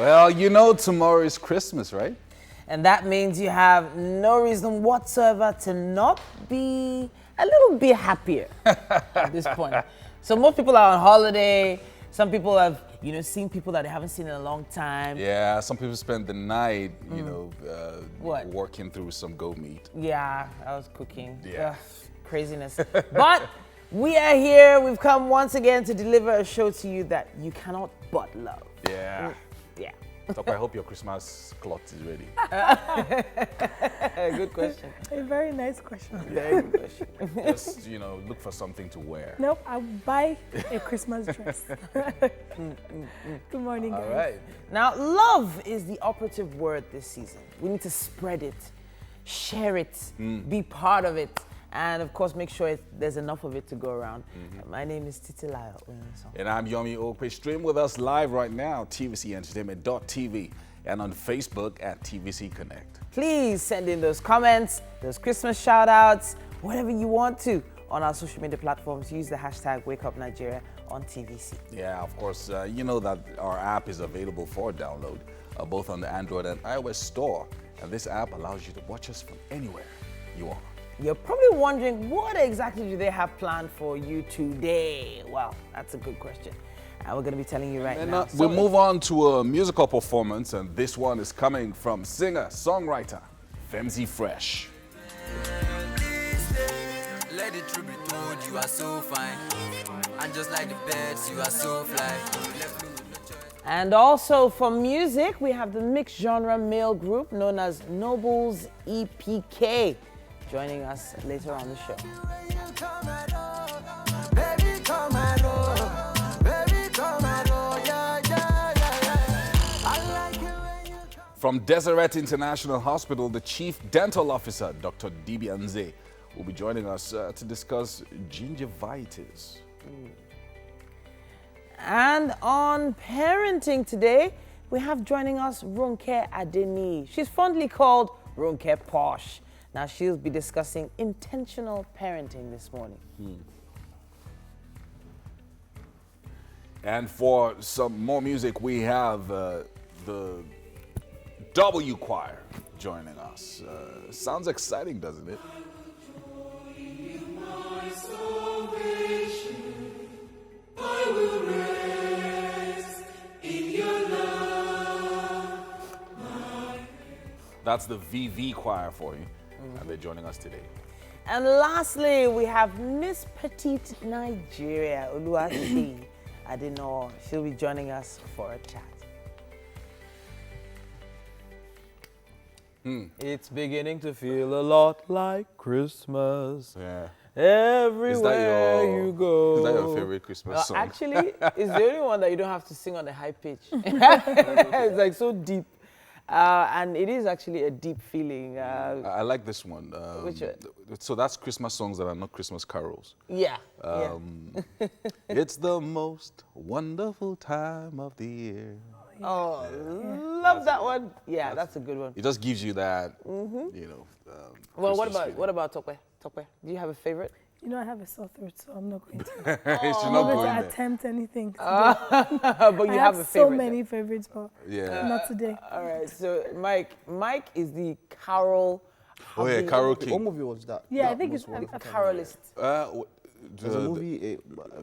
Well, you know tomorrow is Christmas, right? And that means you have no reason whatsoever to not be a little bit happier at this point. So most people are on holiday. Some people have, seen people that they haven't seen in a long time. Yeah, some people spend the night, working through some goat meat. Yeah, I was cooking. Yeah. Ugh, craziness. But we are here. We've come once again to deliver a show to you that you cannot but love. Yeah. Yeah. Top, I hope your Christmas cloth is ready. Good question. A very nice question. Very good question. Just, look for something to wear. Nope, I'll buy a Christmas dress. Good morning, guys. All right. Now, love is the operative word this season. We need to spread it, share it, be part of it, and of course, make sure there's enough of it to go around. My name is Titilayo. And I'm Yomi Okwe. Stream with us live right now, tvcentertainment.tv, and on Facebook at TVC Connect. Please send in those comments, those Christmas shout outs, whatever you want to on our social media platforms. Use the hashtag WakeUpNigeria on TVC. Yeah, of course, you know that our app is available for download, both on the Android and iOS store. And this app allows you to watch us from anywhere you are. You're probably wondering, what exactly do they have planned for you today? Well, that's a good question. And we're going to be telling you right now. We'll move on to a musical performance, and this one is coming from singer-songwriter Femzi Fresh. Let the truth be told, you are so fine. And just like the birds, you are so fly. And also for music, we have the mixed genre male group known as Nobles EPK joining us later on the show. From Deseret International Hospital, the Chief Dental Officer, Dr. Dibianze, will be joining us to discuss gingivitis. And on parenting today, we have joining us Ronke Adeni. She's fondly called Ronke Posh. Now she'll be discussing intentional parenting this morning. And for some more music, we have the W Choir joining us. Sounds exciting, doesn't it? That's the VV Choir for you, and they're joining us today. And lastly, we have Miss Petite Nigeria, Oluwati Adeno. She'll be joining us for a chat. It's beginning to feel a lot like Christmas. Yeah. Everywhere you go. Is that your favorite Christmas song? Actually, it's the only one that you don't have to sing on a high pitch. It's like so deep. And it is actually a deep feeling. I like this one. Which one? So that's Christmas songs that are not Christmas carols. Yeah. It's the most wonderful time of the year. Oh, love that one. Yeah, that's a good one. It just gives you that, Well, Christmas what about Tokwe? Tokwe, do you have a favorite? I have a sore throat, so I'm not going to. It should I'm not not go going in to there. attempt anything. But you I have a so favorite. many favorites, but Yeah. not today. All right, so Mike is the carol. Oh yeah, Carol What King. movie was that? Yeah, I That think most it's. wonderful A time. carolist. There's a movie.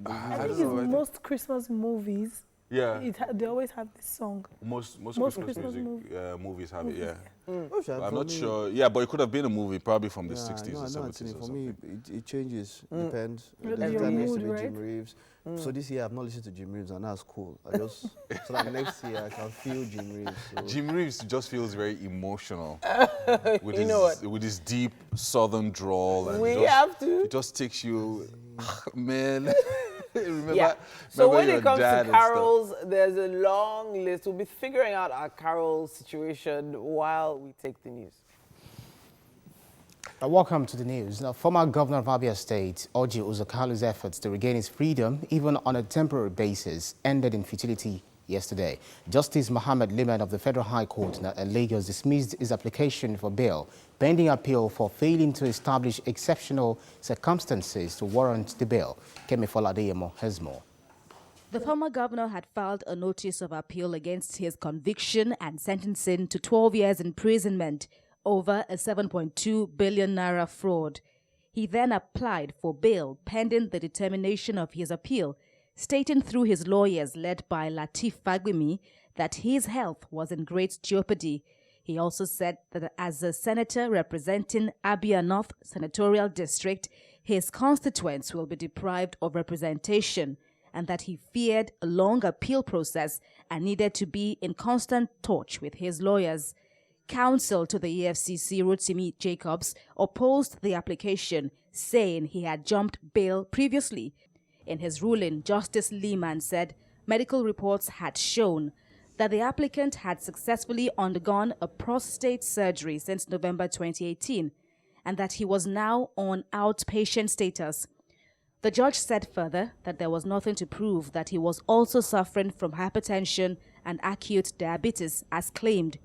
I think it's most Christmas movies. Yeah. They always have this song. Most Christmas music movie. movies have it. Yeah. I'm I'm not sure. Yeah, but it could have been a movie, probably from the 60s no, or I know, 70s Anthony, or for something. me, it changes. Depends. Your This time used to mood, be right? Jim Reeves. So this year I've not listened to Jim Reeves, and that's cool. So that next year I can feel Jim Reeves. So. Jim Reeves just feels very emotional with, You know with his deep southern drawl. And We have to. It just takes you, man. remember, Yeah. So when your it comes dad to and stuff. carols, there's a long list. We'll be figuring out our carol situation while we take the news. Welcome to the news. Now, former governor of Abia State, Orji Kalu's efforts to regain his freedom, even on a temporary basis, ended in futility yesterday. Justice Mohammed Liman of the Federal High Court in Lagos dismissed his application for bail, pending appeal for failing to establish exceptional circumstances to warrant the bail. Kemi Foladeyemo has more. The former governor had filed a notice of appeal against his conviction and sentencing to 12 years imprisonment over a 7.2 billion naira fraud. He then applied for bail pending the determination of his appeal, stating through his lawyers led by Lateef Fagbemi that his health was in great jeopardy. He also said that as a senator representing Abia North Senatorial District, his constituents will be deprived of representation, and that he feared a long appeal process and needed to be in constant touch with his lawyers. Counsel to the EFCC, Rotimi Jacobs, opposed the application, saying he had jumped bail previously. In his ruling, Justice Lehman said medical reports had shown that the applicant had successfully undergone a prostate surgery since November 2018 and that he was now on outpatient status. The judge said further that there was nothing to prove that he was also suffering from hypertension and acute diabetes as claimed,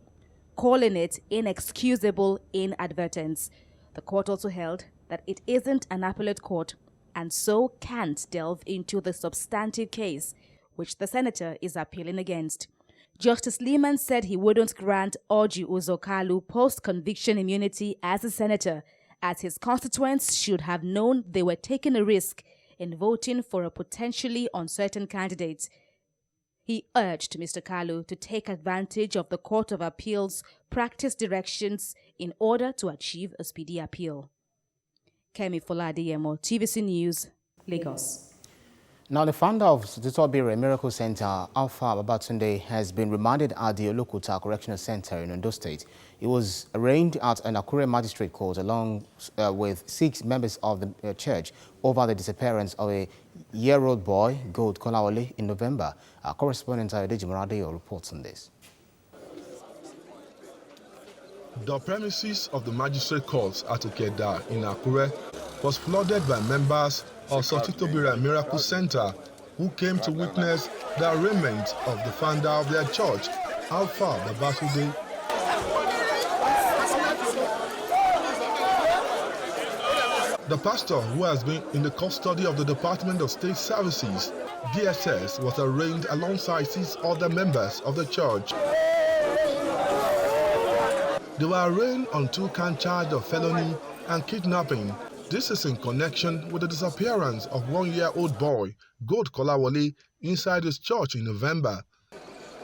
calling it inexcusable inadvertence. The court also held that it isn't an appellate court and so can't delve into the substantive case, which the senator is appealing against. Justice Lehman said he wouldn't grant Orji Kalu post-conviction immunity as a senator, as his constituents should have known they were taking a risk in voting for a potentially uncertain candidate. He urged Mr. Kalu to take advantage of the Court of Appeal's practice directions in order to achieve a speedy appeal. Kemi Foladeyemo, TVC News, Lagos. Now, the founder of Tutobire Miracle Center, Alpha Babatunde, has been remanded at the Olokuta Correctional Center in Ondo State. He was arraigned at an Akure magistrate court along with 6 members of the church over the disappearance of a year-old boy, Gold Kolawole, in November. Our correspondent Ayodeji Moradeo reports on this. The premises of the magistrate court at Okeda in Akure was flooded by members of Tutobire Miracle Center who came to witness the arraignment of the founder of their church, Alpha Babatunde. The pastor, who has been in the custody of the Department of State Services, DSS, was arraigned alongside 6 other members of the church. They were arraigned on 2 count charge of felony and kidnapping. This is in connection with the disappearance of 1-year-old boy, Gold Kolawole, inside his church in November.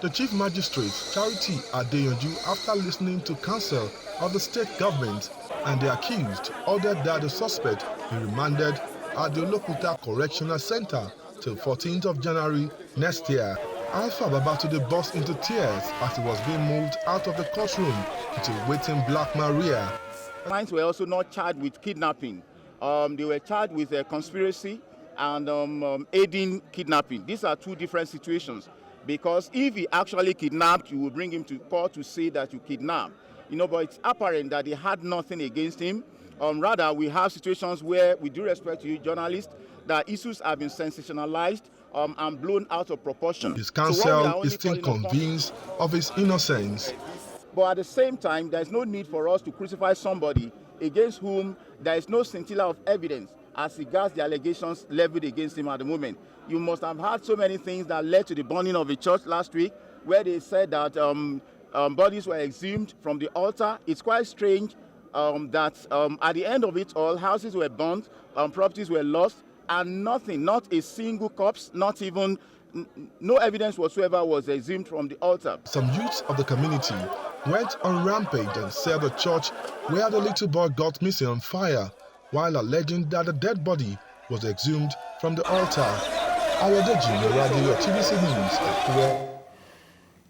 The Chief Magistrate, Charity Adeyanju, after listening to counsel of the state government and the accused, ordered that the suspect be remanded at the Olokuta Correctional Center till 14th of January next year. Alpha Babatunde burst into tears as he was being moved out of the courtroom into a waiting Black Maria. Clients were also not charged with kidnapping. They were charged with conspiracy and aiding kidnapping. These are 2 different situations, because if he actually kidnapped, you will bring him to court to say that you kidnapped. But it's apparent that they had nothing against him. Rather, we have situations where, with due respect to you journalists, that issues have been sensationalized and blown out of proportion. His counsel is still convinced of his innocence. But at the same time, there is no need for us to crucify somebody against whom there is no scintilla of evidence as regards the allegations leveled against him at the moment. You must have heard so many things that led to the burning of a church last week, where they said that bodies were exhumed from the altar. It's quite strange that at the end of it all, houses were burnt, properties were lost, and nothing, not a single corpse, not even, no evidence whatsoever was exhumed from the altar. Some youths of the community went on rampage and set the church where the little boy got missing on fire, while alleging that the dead body was exhumed from the altar. Ayodeji Moradeo, TVC News, Akure.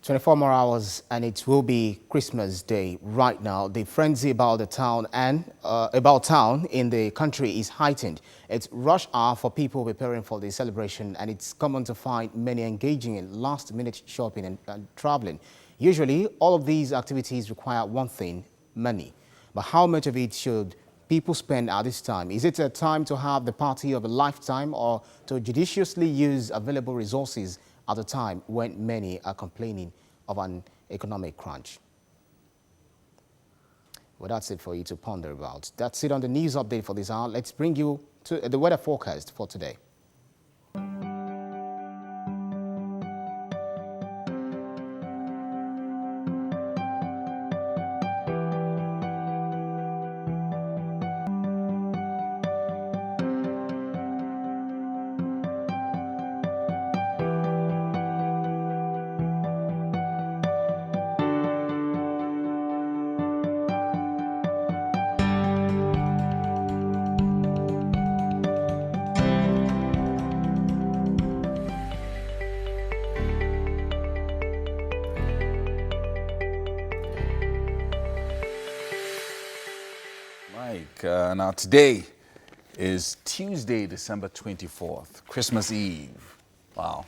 24 more hours and it will be Christmas Day. Right now, the frenzy about the town and about town in the country is heightened. It's rush hour for people preparing for the celebration, and it's common to find many engaging in last-minute shopping and traveling. Usually, all of these activities require one thing: money. But how much of it should people spend at this time? Is it a time to have the party of a lifetime, or to judiciously use available resources at a time when many are complaining of an economic crunch? Well, that's it for you to ponder about. That's it on the news update for this hour. Let's bring you to the weather forecast for today. Now, today is Tuesday, December 24th, Christmas Eve. Wow.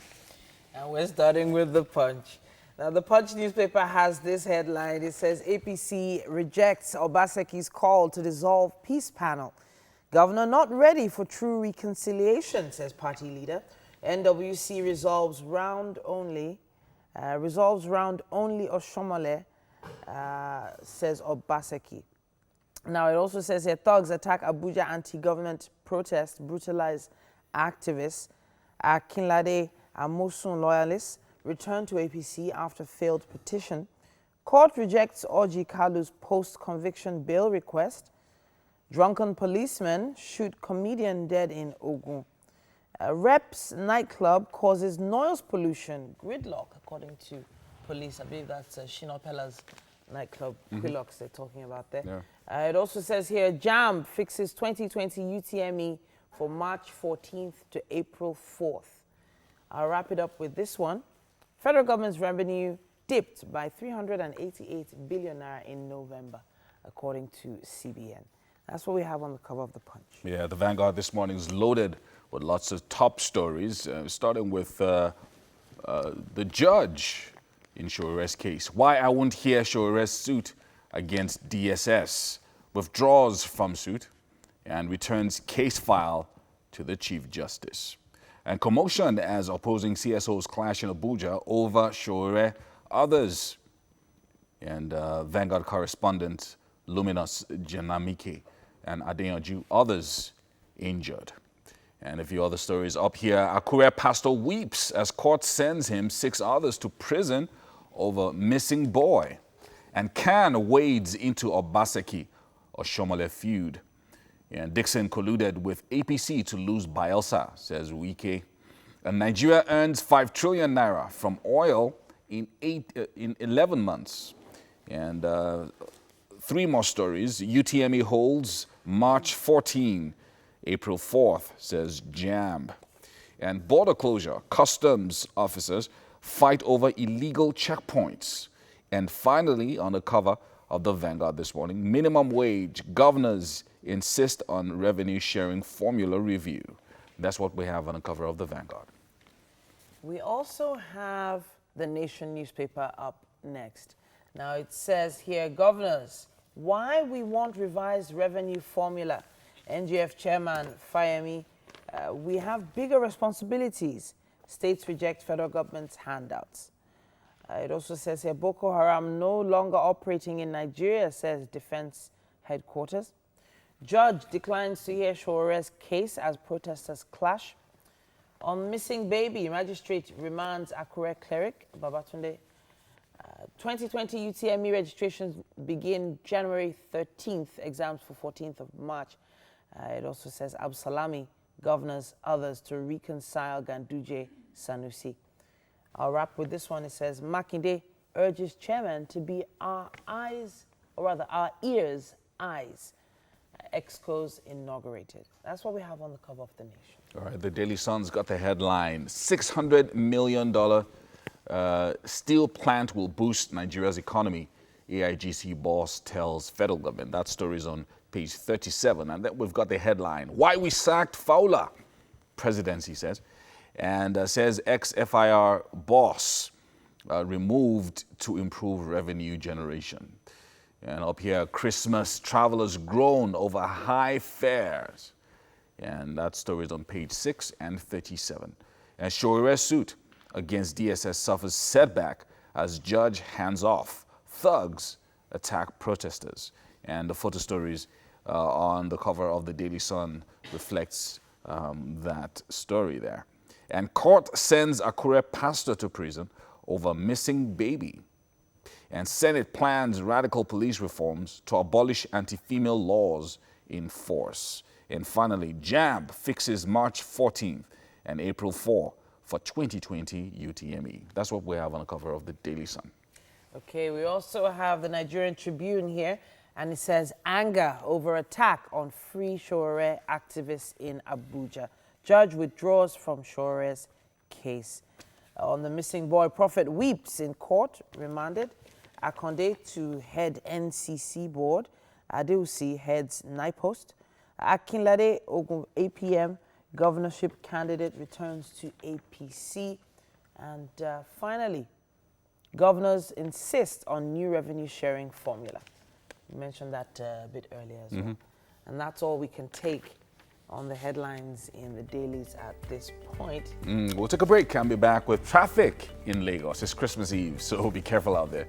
And we're starting with the Punch. Now, the Punch newspaper has this headline. It says, APC rejects Obaseki's call to dissolve peace panel. Governor not ready for true reconciliation, says party leader. NWC resolves round only Oshomole, says Obaseki. Now, it also says here, thugs attack Abuja anti-government protest, brutalize activists. Akinlade Amosun loyalists return to APC after failed petition. Court rejects Orji Kalu's post-conviction bail request. Drunken policeman shoot comedian dead in Ogun. Reps nightclub causes noise pollution, gridlock, according to police. I believe that's Shino Pella's nightclub, Quilocks they're talking about there. Yeah. It also says here, JAMB fixes 2020 UTME for March 14th to April 4th. I'll wrap it up with this one. Federal government's revenue dipped by 388 billion naira in November, according to CBN. That's what we have on the cover of the Punch. Yeah, the Vanguard this morning is loaded with lots of top stories, starting with the judge in Shorere's case. Why I won't hear Shorere's suit against DSS. Withdraws from suit and returns case file to the Chief Justice. And commotion as opposing CSOs clash in Abuja over Shorere. Others. And Vanguard correspondent Luminous Janamike and Adeyanju, others injured. And a few other stories up here. Akure pastor weeps as court sends him 6 others to prison over missing boy. And Khan wades into Obaseki or Shomole feud. And Dixon colluded with APC to lose Bielsa, says Wike. And Nigeria earns 5 trillion naira from oil in 11 months. And 3 more stories. UTME holds March 14, April 4th, says JAMB. And border closure, customs officers fight over illegal checkpoints. And finally, on the cover of the Vanguard this morning, minimum wage, governors insist on revenue sharing formula review. That's what we have on the cover of the Vanguard. We also have the Nation newspaper up next. Now it says here, governors, why we want revised revenue formula. NGF chairman Fayemi, we have bigger responsibilities. States reject federal government's handouts. It also says here, Boko Haram no longer operating in Nigeria, says defense headquarters. Judge declines to hear Shorere's case as protesters clash. On missing baby, magistrate remands Akure cleric Babatunde. 2020 UTME registrations begin January 13th, exams for 14th of March. It also says Absalami governors others to reconcile Ganduje Sanusi. I'll wrap with this one. It says Makinde urges chairman to be our eyes, or rather our ears' eyes. Excos inaugurated. That's what we have on the cover of the Nation. All right, the Daily Sun's got the headline, $600 million steel plant will boost Nigeria's economy, AIGC boss tells federal government. That story's on page 37. And then we've got the headline, why we sacked Fowler, presidency says. And says ex-FIR boss removed to improve revenue generation. And up here, Christmas travelers groan over high fares. And that story is on page 6 and 37. And Shorere's suit against DSS suffers setback as judge hands off. Thugs attack protesters. And the photo stories on the cover of the Daily Sun reflects that story there. And court sends Akure pastor to prison over missing baby. And Senate plans radical police reforms to abolish anti-female laws in force. And finally, JAMB fixes March 14th and April 4 for 2020 UTME. That's what we have on the cover of the Daily Sun. Okay, we also have the Nigerian Tribune here, and it says anger over attack on Free Shorere activists in Abuja. Judge withdraws from Shorere's case. On the missing boy, prophet weeps in court, remanded. Akonde to head NCC board. Adeusi heads NIPOST. Akinlade Ogun, APM governorship candidate, returns to APC. And finally, governors insist on new revenue sharing formula. You mentioned that a bit earlier as well. And that's all we can take on the headlines in the dailies at this point. We'll take a break and be back with traffic in Lagos. It's Christmas Eve, so be careful out there.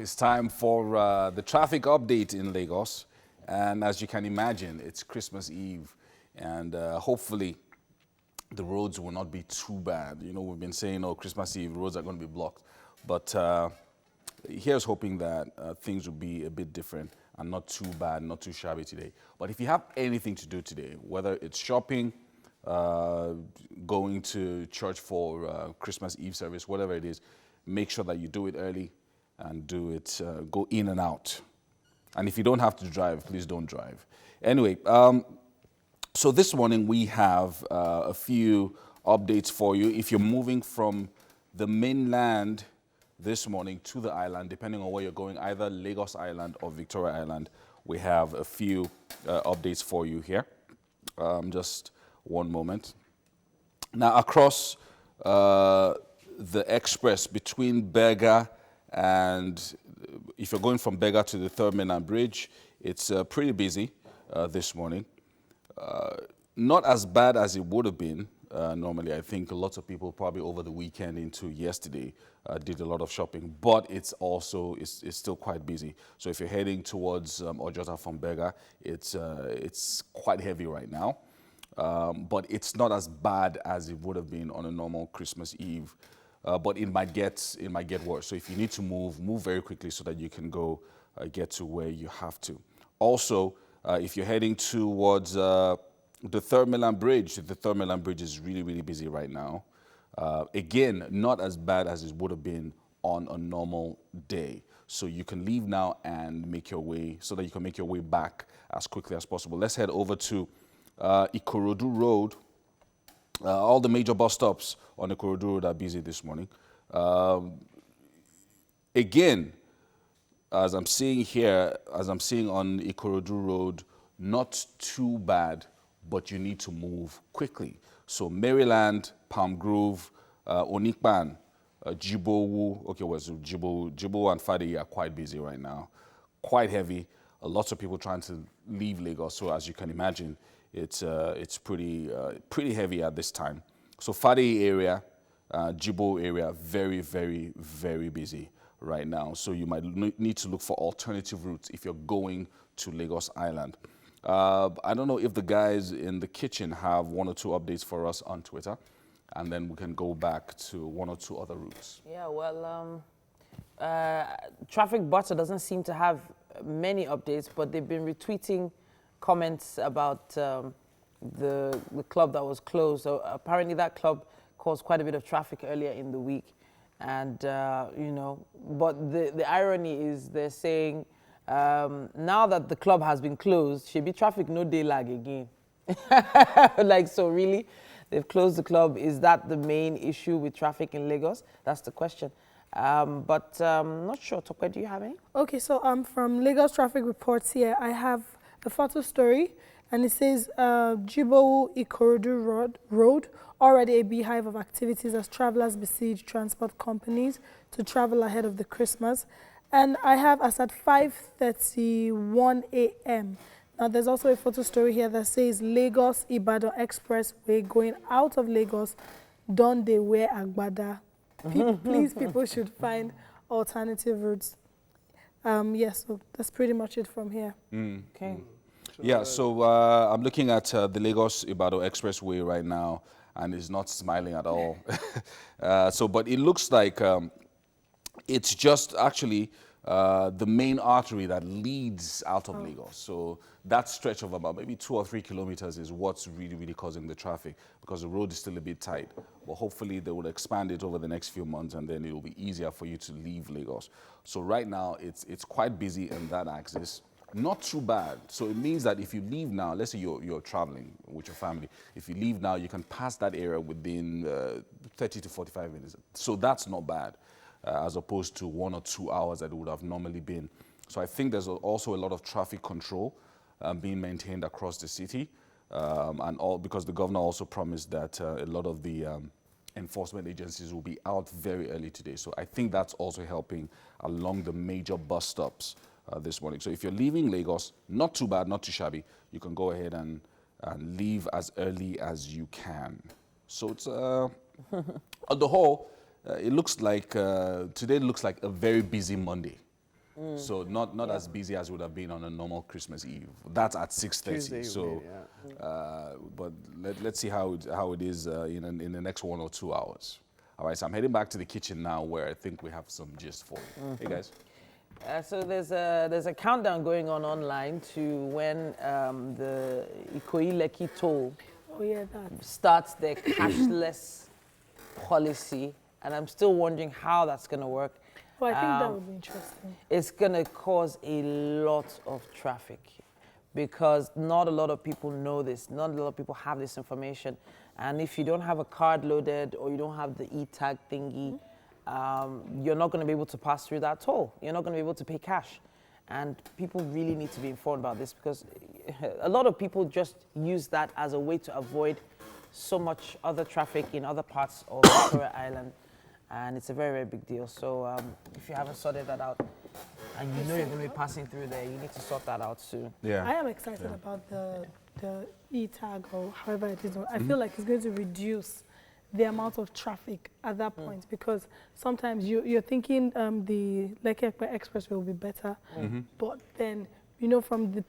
It's time for the traffic update in Lagos. And as you can imagine, it's Christmas Eve. And hopefully, the roads will not be too bad. You know, we've been saying, oh, Christmas Eve, roads are going to be blocked. But here's hoping that things will be a bit different and not too bad, not too shabby today. But if you have anything to do today, whether it's shopping, going to church for Christmas Eve service, whatever it is, make sure that you do it early and do it, go in and out. And if you don't have to drive, please don't drive. Anyway, so this morning we have a few updates for you. If you're moving from the mainland this morning to the island, depending on where you're going, either Lagos Island or Victoria Island, we have a few updates for you here. Just one moment. Now, across the express between Berger and if you're going from Berger to the Third Mainland Bridge, it's pretty busy this morning. Not as bad as it would have been normally. I think lots of people probably over the weekend into yesterday did a lot of shopping, but it's still quite busy. So if you're heading towards Ojota from Berger, it's quite heavy right now. But it's not as bad as it would have been on a normal Christmas Eve. But it might get worse. So if you need to move very quickly so that you can go get to where you have to. Also, if you're heading towards the Third Mainland Bridge, the Third Mainland Bridge is really, really busy right now. Again, not as bad as it would have been on a normal day. So you can leave now and make your way so that you can make your way back as quickly as possible. Let's head over to Ikorodu Road. All the major bus stops on the Ikorodu Road are busy this morning. Again, as I'm seeing here, as I'm seeing on Ikorodu Road, not too bad, but you need to move quickly. So Maryland, Palm Grove, Onikpan, Jibowu, okay, well, so Jibowu and Fadi are quite busy right now. Quite heavy. Lots of people trying to leave Lagos. So as you can imagine, it's pretty heavy at this time. So Fadi area, Jibo area, very, very, very busy right now. So you might need to look for alternative routes if you're going to Lagos Island. I don't know if the guys in the kitchen have one or two updates for us on Twitter, and then we can go back to one or two other routes. Yeah, well, Traffic Butter doesn't seem to have many updates, but they've been retweeting comments about the club that was closed. So apparently that club caused quite a bit of traffic earlier in the week. And, you know, but the irony is they're saying now that the club has been closed, should be traffic no day lag again. Like, so really, they've closed the club. Is that the main issue with traffic in Lagos? That's the question. But not sure. Tokwe, do you have any? Okay, so from Lagos Traffic Reports here, I have a photo story, and it says Jibowu Ikorodu Road, already a beehive of activities as travelers besiege transport companies to travel ahead of the Christmas. And I have as at 5:31 a.m. Now there's also a photo story here that says Lagos Ibadan Expressway going out of Lagos, don't they wear agbada? Please, people should find alternative routes. Yes, so that's pretty much it from here. Okay. Yeah, so I'm looking at the Lagos Ibadan Expressway right now, and it's not smiling at all. But it looks like it's just actually the main artery that leads out of Lagos. So that stretch of about maybe 2 or 3 kilometers is what's really, really causing the traffic, because the road is still a bit tight. But hopefully they will expand it over the next few months, and then it will be easier for you to leave Lagos. So right now it's quite busy in that axis. Not too bad. So it means that if you leave now, let's say you're traveling with your family, if you leave now, you can pass that area within 30 to 45 minutes. So that's not bad, as opposed to 1 or 2 hours that it would have normally been. So I think there's also a lot of traffic control being maintained across the city, and all because the governor also promised that a lot of the enforcement agencies will be out very early today. So I think that's also helping along the major bus stops this morning. So if you're leaving Lagos, not too bad, not too shabby, you can go ahead and leave as early as you can. So it's, on the whole, it looks like, today looks like a very busy Monday. So not as busy as it would have been on a normal Christmas Eve. That's at 6:30. So, but let's see how it is in the next 1 or 2 hours. All right, so I'm heading back to the kitchen now, where I think we have some gist for you. Hey guys. So there's a countdown going on online to when the Ikoyi-Lekki toll starts their cashless policy, and I'm still wondering how that's going to work. Well, I think that would be interesting. It's going to cause a lot of traffic, because not a lot of people know this. Not a lot of people have this information. And if you don't have a card loaded, or you don't have the e-tag thingy, you're not going to be able to pass through that toll. You're not going to be able to pay cash. And people really need to be informed about this, because a lot of people just use that as a way to avoid so much other traffic in other parts of Victoria Island. And it's a very, very big deal. So if you haven't sorted that out, and you know you're going to be passing through there, you need to sort that out soon. Yeah. I am excited about the e-tag, or however it is. I feel like it's going to reduce the amount of traffic at that point, because sometimes you're thinking the Lekki Expressway will be better, but then, from the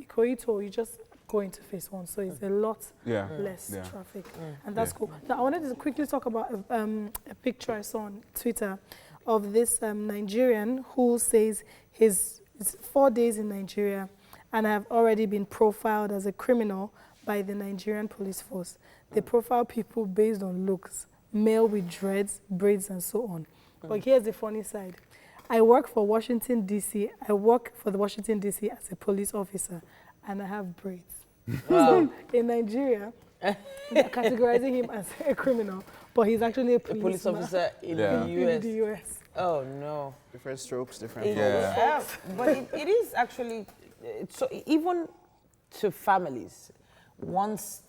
Ikoyi toll, you just go into phase 1, so it's a lot less traffic, and that's cool. Now, I wanted to quickly talk about a picture I saw on Twitter of this Nigerian who says it's 4 days in Nigeria, and I have already been profiled as a criminal by the Nigerian police force. They profile people based on looks, male with dreads, braids, and so on. But here's the funny side. I work for Washington, D.C. I work for the Washington, D.C. as a police officer, and I have braids. So in Nigeria, they're categorizing him as a criminal, but he's actually a police officer in the US. Oh, no. Different strokes, different but it is actually, so even to families, once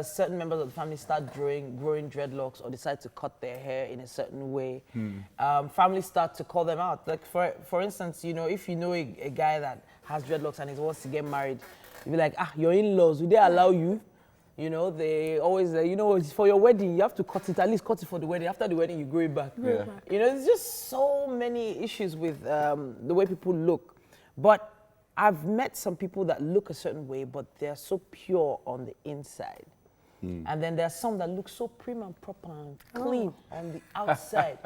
certain members of the family start growing dreadlocks or decide to cut their hair in a certain way, families start to call them out. Like for instance, if you know a guy that has dreadlocks and he wants to get married, you'll be like, your in-laws, will they allow you? They always, it's for your wedding, you have to cut it, at least cut it for the wedding. After the wedding, you grow it back. There's just so many issues with the way people look. But I've met some people that look a certain way, but they're so pure on the inside. And then there's some that look so prim and proper and clean on the outside.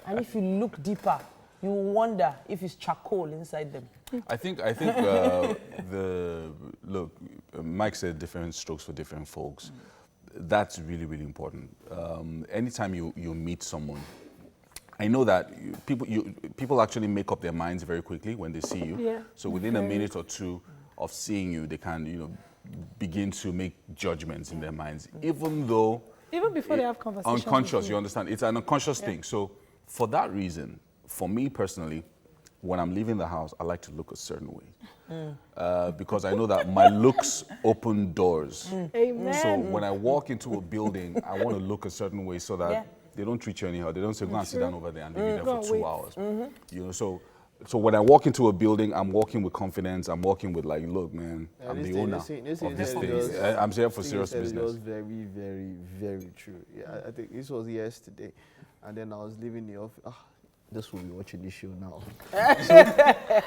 And if you look deeper, you wonder if it's charcoal inside them. I think Mike said different strokes for different folks. That's really, really important. Anytime you meet someone, I know that people actually make up their minds very quickly when they see you. Yeah. So within a minute or two of seeing you, they can, begin to make judgments in their minds, even before they have conversations. Unconscious, you understand? It's an unconscious thing. So for that reason, for me personally, when I'm leaving the house, I like to look a certain way. Because I know that my looks open doors. Amen. So when I walk into a building, I want to look a certain way so that they don't treat you anyhow. They don't say, go and sit down over there and leave you there for 2 hours. So when I walk into a building, I'm walking with confidence. I'm walking with like, look, man, I'm the owner of this thing. I'm here for serious business. It was very, very, very true. Yeah, I think this was yesterday. And then I was leaving the office. This will be watching this show now.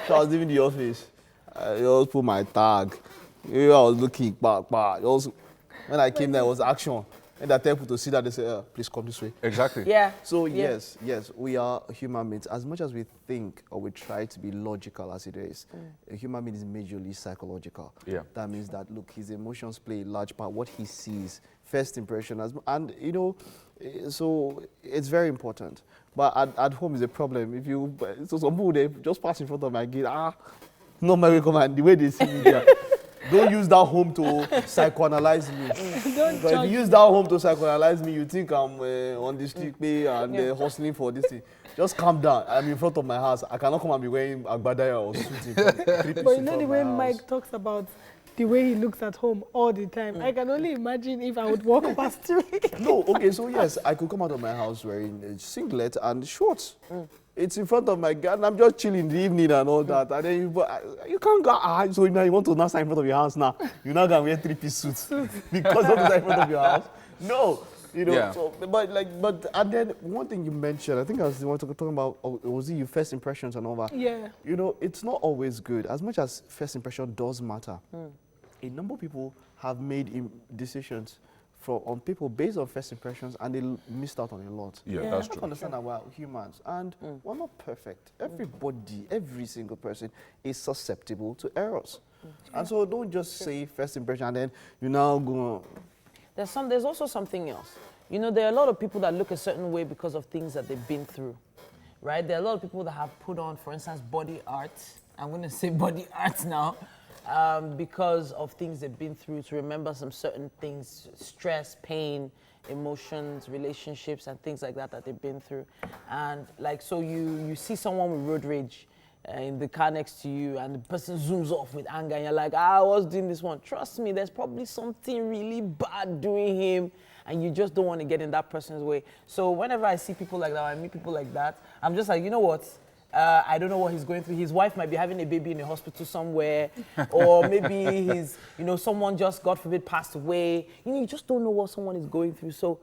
So I was leaving the office. I just put my tag. I was looking back. When I came there, it was action. And I tell people to sit down, they say, please come this way. Exactly. Yeah. So Yeah. yes, we are human beings. As much as we think or we try to be logical as it is, a human being is majorly psychological. Yeah. That means that, look, his emotions play a large part. What he sees, first impression, and so it's very important. But at home is a problem. If you, so some people, they just pass in front of my gate, no, my command, the way they see me there. Don't use that home to psychoanalyze me. Because if you use that home to psychoanalyze me, you think I'm on the street and hustling for this thing. Just calm down. I'm in front of my house. I cannot come and be wearing agbadaya or suit. But you know the way Mike talks about the way he looks at home all the time. I can only imagine if I would walk past you. No, okay, so yes, I could come out of my house wearing a singlet and shorts. It's in front of my garden. I'm just chilling in the evening and all that. And then you can't go, so now you want to now stand in front of your house now. You're not going to wear three-piece suits because of the in front of your house. No. So, but and then one thing you mentioned, I think I was talking about, was it your first impressions and all that? Yeah. It's not always good. As much as first impression does matter, a number of people have made decisions on people based on first impressions, and they missed out on a lot. Yeah, that's true. You have to understand that we're humans, and we're not perfect. Everybody, every single person is susceptible to errors. And so don't just say first impression and then you now go. There's also something else. There are a lot of people that look a certain way because of things that they've been through, right? There are a lot of people that have put on, for instance, body art. I'm going to say body art now. Because of things they've been through, to remember some certain things, stress, pain, emotions, relationships, and things like that they've been through. And so you see someone with road rage in the car next to you, and the person zooms off with anger, and you're like, I was doing this one. Trust me, there's probably something really bad doing him, and you just don't want to get in that person's way. So whenever I see people like that, or I meet people like that, I'm just like, you know what? I don't know what he's going through. His wife might be having a baby in a hospital somewhere, or maybe someone just, God forbid, passed away. You just don't know what someone is going through. So,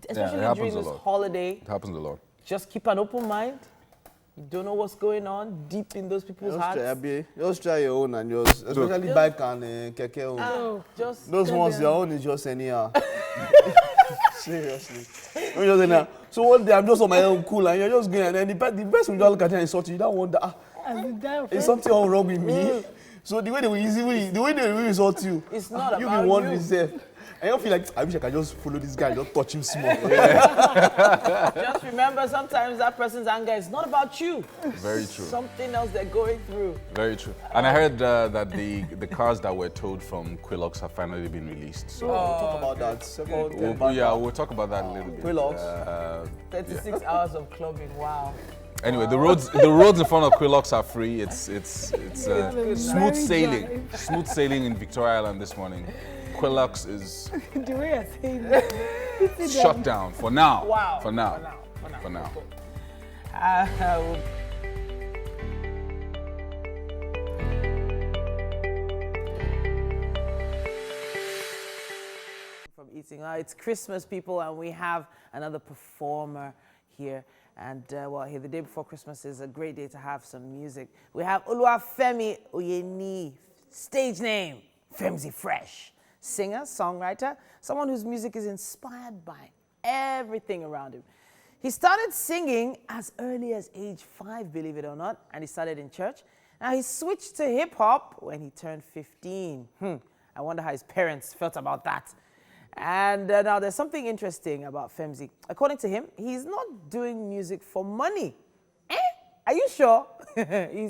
especially during this holiday, it happens a lot. Just keep an open mind. You don't know what's going on deep in those people's hearts. Just try your own and yours, especially bike and keke. Those ones, your own is just anyhow. Seriously. So one day I'm just on my own cool and you're just going, and then the person will just look at you and insult you. You don't wonder, is something wrong with me? So the way they will insult you, it's not you about be one you. yourself. And you feel like, I wish I could just follow this guy, just touch him small. Just remember, sometimes that person's anger is not about you. Very true. Something else they're going through. Very true. And I heard that the cars that were towed from Quillox have finally been released. So we'll talk about that. We'll talk about that a little bit. Quillox. 36 hours of clubbing. Wow. Anyway, the roads in front of Quillox are free. It's smooth sailing. Smooth sailing in Victoria Island this morning. Quillox is the way I say that. shut down for now. Wow. For now. For now. From eating. It's Christmas, people, and we have another performer here. And here, the day before Christmas is a great day to have some music. We have Oluwafemi Oyeni, stage name, Femzy Fresh. Singer, songwriter, someone whose music is inspired by everything around him. He started singing as early as age 5, believe it or not, and he started in church. Now he switched to hip hop when he turned 15. I wonder how his parents felt about that. And now there's something interesting about Femzy. According to him, he's not doing music for money. Are you sure? He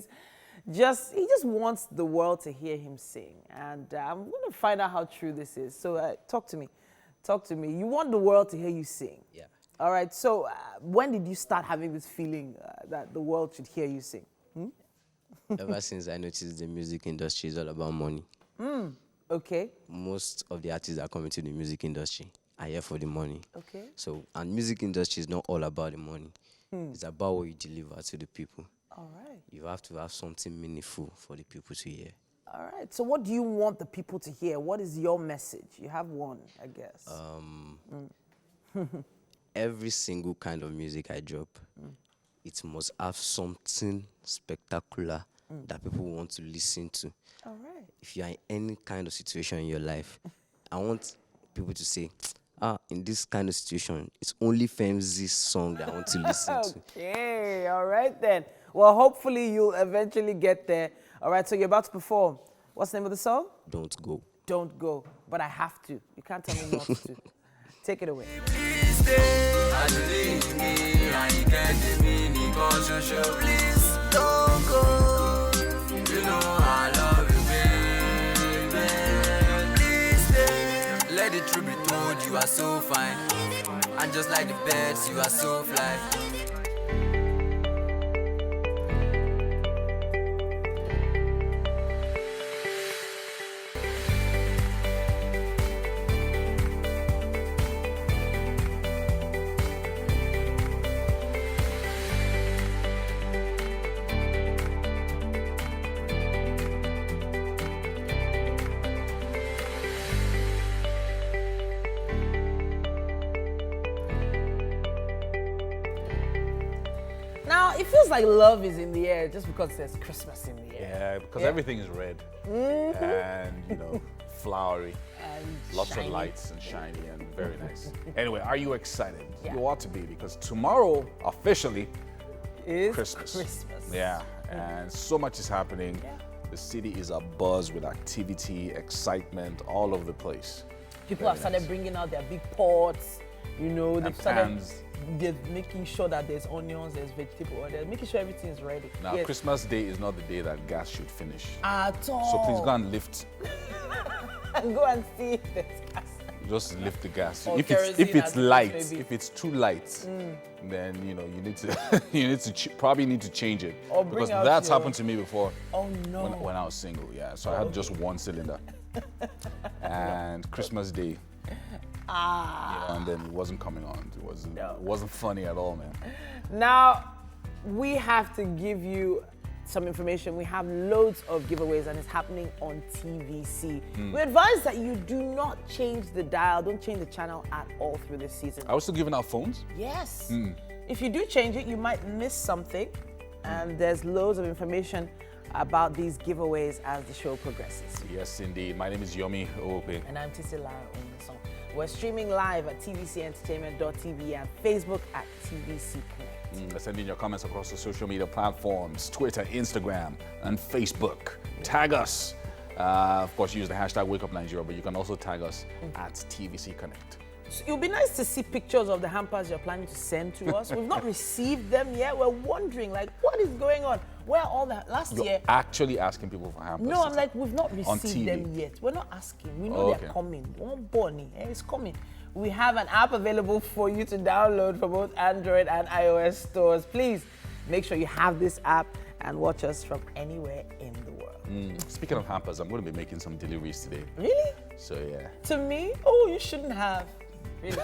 just wants the world to hear him sing. And I'm going to find out how true this is. So talk to me. You want the world to hear you sing. Yeah. All right. So when did you start having this feeling that the world should hear you sing? Ever since I noticed the music industry is all about money. Okay. Most of the artists that come into the music industry are here for the money. Okay. So, and music industry is not all about the money. It's about what you deliver to the people. All right. You have to have something meaningful for the people to hear. All right. So what do you want the people to hear? What is your message? You have one, I guess. Every single kind of music I drop, it must have something spectacular that people want to listen to. All right. If you are in any kind of situation in your life, I want people to say, in this kind of situation, it's only Femzi's song that I want to listen to. Okay, all right then. Well, hopefully you'll eventually get there. All right, so you're about to perform. What's the name of the song? Don't go. Don't go. But I have to. You can't tell me not to. Take it away. Please stay and leave me and you get the meaning cause you should please don't go. You know I love you, baby. Please stay. Let the truth be told, you are so fine. And just like the birds, you are so fly. Now, it feels like love is in the air just because there's Christmas in the air. Yeah, because everything is red and, you know, flowery. And Lots shiny. of lights and shiny and very nice. Anyway, are you excited? Yeah. You ought to be because tomorrow, officially, It's Christmas. Christmas. Yeah, and so much is happening. Yeah. The city is abuzz with activity, excitement all over the place. People have started bringing out their big pots. You know, they've started pans. they're making sure that there's onions, there's vegetable oil, they're making sure everything is ready. Now, Yes. Christmas Day is not the day that gas should finish. At all. So please go and lift, and go and see if there's gas. just lift the gas. Or If kerosene, it's as the light, case may be. if it's too light, then you know you need to probably need to change it Or bring because out that's your- happened to me before. Oh no. When I was single, yeah. So I had just one cylinder. And Christmas Day, you know, and then it wasn't coming on. It wasn't funny at all, man. Now, we have to give you some information. We have loads of giveaways and it's happening on TVC. We advise that you do not change the dial, don't change the channel at all through this season. Are we still giving out phones? Yes. If you do change it, you might miss something. And there's loads of information about these giveaways as the show progresses. Yes, indeed. My name is Yomi Ope. And I'm Tisilayo Onyeson. We're streaming live at tvcentertainment.tv and Facebook at TVC Connect. Send in your comments across the social media platforms, Twitter, Instagram, and Facebook. Tag us. Of course, use the hashtag WakeUpNigeria, but you can also tag us at TVC Connect. So it would be nice to see pictures of the hampers you're planning to send to us. We've not received them yet. We're wondering, like, what is going on? Where are all that? Last You're year. actually asking people for hampers? No, I'm like, we've not on received TV. them yet. We're not asking. We know Oh, okay. they're coming. One bunny, it's coming. We have an app available for you to download for both Android and iOS stores. Please make sure you have this app and watch us from anywhere in the world. Speaking of hampers, I'm going to be making some deliveries today. Really? So, yeah. To me? Oh, you shouldn't have. Really?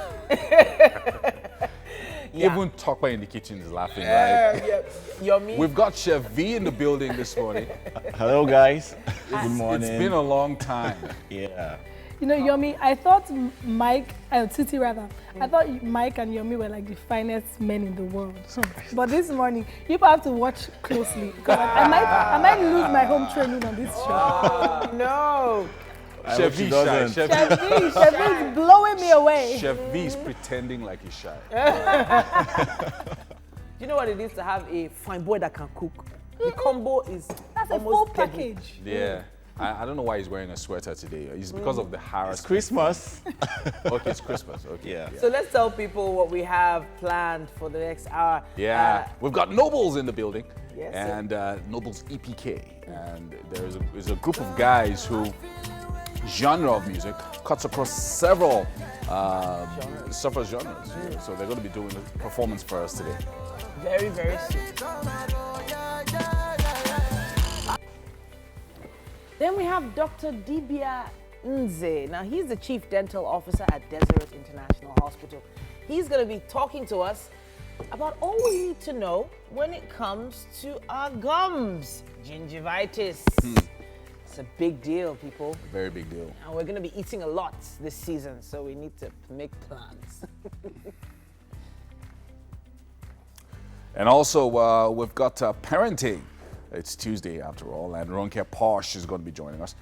Even Tokpa in the kitchen is laughing, right? Yeah. Yummy. We've got Chef V in the building this morning. Hello, guys. Good morning. It's been a long time. Yeah. You know, Yomi, I thought Mike, Titi rather, I thought Mike and Yomi were like the finest men in the world. But this morning, people have to watch closely because I might lose my home training on this show. Oh, no. Chef V shy. Chef Chef V is blowing me away. Chef V is pretending like he's shy. You know what it is to have a fine boy that can cook? The combo is That's a almost full deadly. package. Yeah. I don't know why he's wearing a sweater today. It's because of the harassment. It's Christmas. Okay, it's Christmas. Okay. Yeah. So let's tell people what we have planned for the next hour. Yeah. We've got Nobles in the building. Yes, And Nobles EPK. And there's a group of guys who genre of music cuts across several genres. So they're going to be doing a performance for us today. Very, very soon. Then we have Dr. Dibia Nze. Now, he's the Chief Dental Officer at Deseret International Hospital. He's going to be talking to us about all we need to know when it comes to our gums. Gingivitis. It's a big deal, people. Very big deal. And we're going to be eating a lot this season, so we need to make plans. And also, we've got parenting. It's Tuesday, after all, and Ronke Posh is going to be joining us,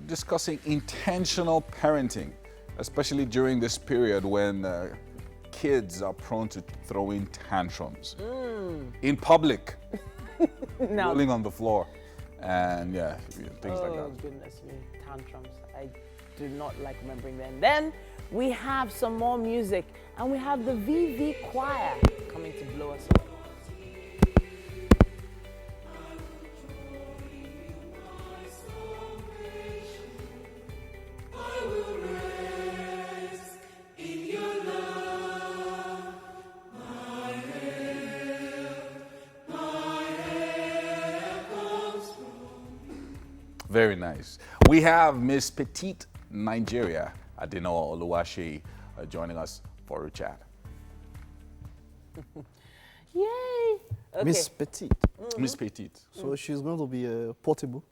discussing intentional parenting. especially during this period when kids are prone to throwing tantrums in public, rolling on the floor, and yeah, things like that. Oh, goodness me, tantrums. I do not like remembering them. Then we have some more music, and we have the VV Choir coming to blow us up. Very nice. We have Miss Petite Nigeria, Adenoa Oluwaseyi, joining us for a chat. Yay! Okay. Miss Petite. Miss Petite, So she's going to be portable.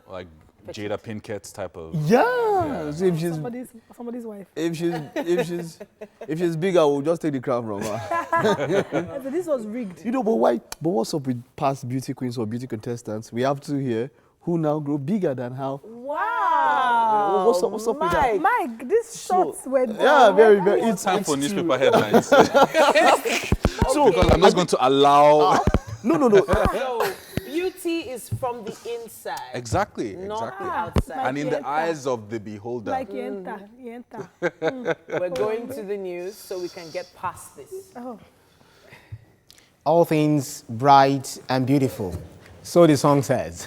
like Jada Pinkett type of. Yeah. So if she's Somebody's wife. if she's bigger, we'll just take the crown from her. So this was rigged. You know, but why? But what's up with past beauty queens or beauty contestants? We have two here who now grow bigger than how. Wow! What's up with that? Mike, these shots were Yeah, very. It's Time for true. newspaper headlines. So Because I'm not going to allow. no. So beauty is from the inside. Exactly. Not the Exactly. outside. And in the eyes of the beholder. Like Yenta. We're going to the news so we can get past this. Oh. All things bright and beautiful. So the song says.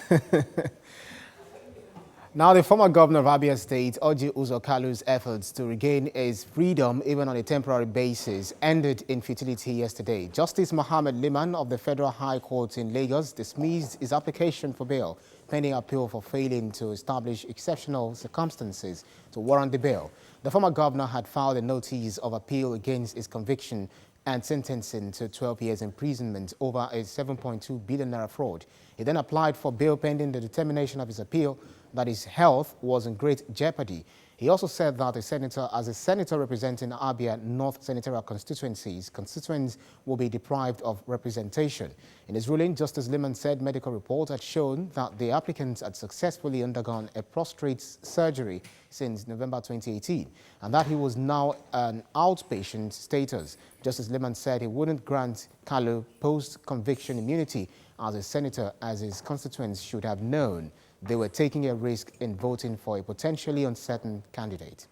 Now, the former governor of Abia State, Orji Kalu's efforts to regain his freedom, even on a temporary basis, ended in futility yesterday. Justice Mohammed Liman of the Federal High Court in Lagos dismissed his application for bail, pending appeal for failing to establish exceptional circumstances to warrant the bail. The former governor had filed a notice of appeal against his conviction and sentencing to 12 years imprisonment over a 7.2 billion naira fraud. He then applied for bail pending the determination of his appeal that his health was in great jeopardy. He also said that as a senator representing Abia North senatorial constituencies, constituents will be deprived of representation. In his ruling, Justice Liman said medical reports had shown that the applicants had successfully undergone a prostate surgery since November 2018, and that he was now an outpatient status. Justice Liman said he wouldn't grant Kalu post-conviction immunity as a senator, as his constituents should have known they were taking a risk in voting for a potentially uncertain candidate.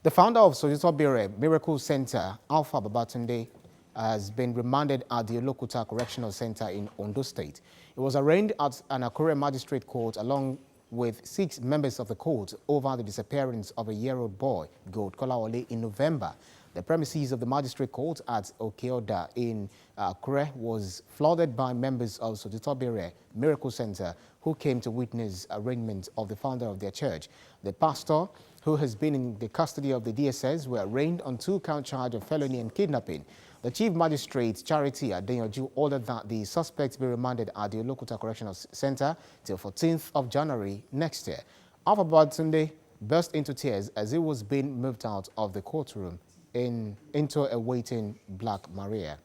The founder of Sojitobire Miracle Center, Alpha Babatunde, has been remanded at the Olokuta Correctional Center in Ondo State. He was arraigned at an Akure Magistrate Court along with 6 members of the court over the disappearance of a year-old boy, Gold Kolawole, in November. The premises of the magistrate court at Okeoda in Akure was flooded by members of Sojitobire Miracle Center who came to witness arraignment of the founder of their church. The pastor, who has been in the custody of the DSS, were arraigned on 2-count charge of felony and kidnapping. The Chief Magistrate, Charity Adeyanju, ordered that the suspects be remanded at the Olokuta Correctional Center till 14th of January next year. Alpha Babatunde burst into tears as he was being moved out of the courtroom into a waiting Black Maria.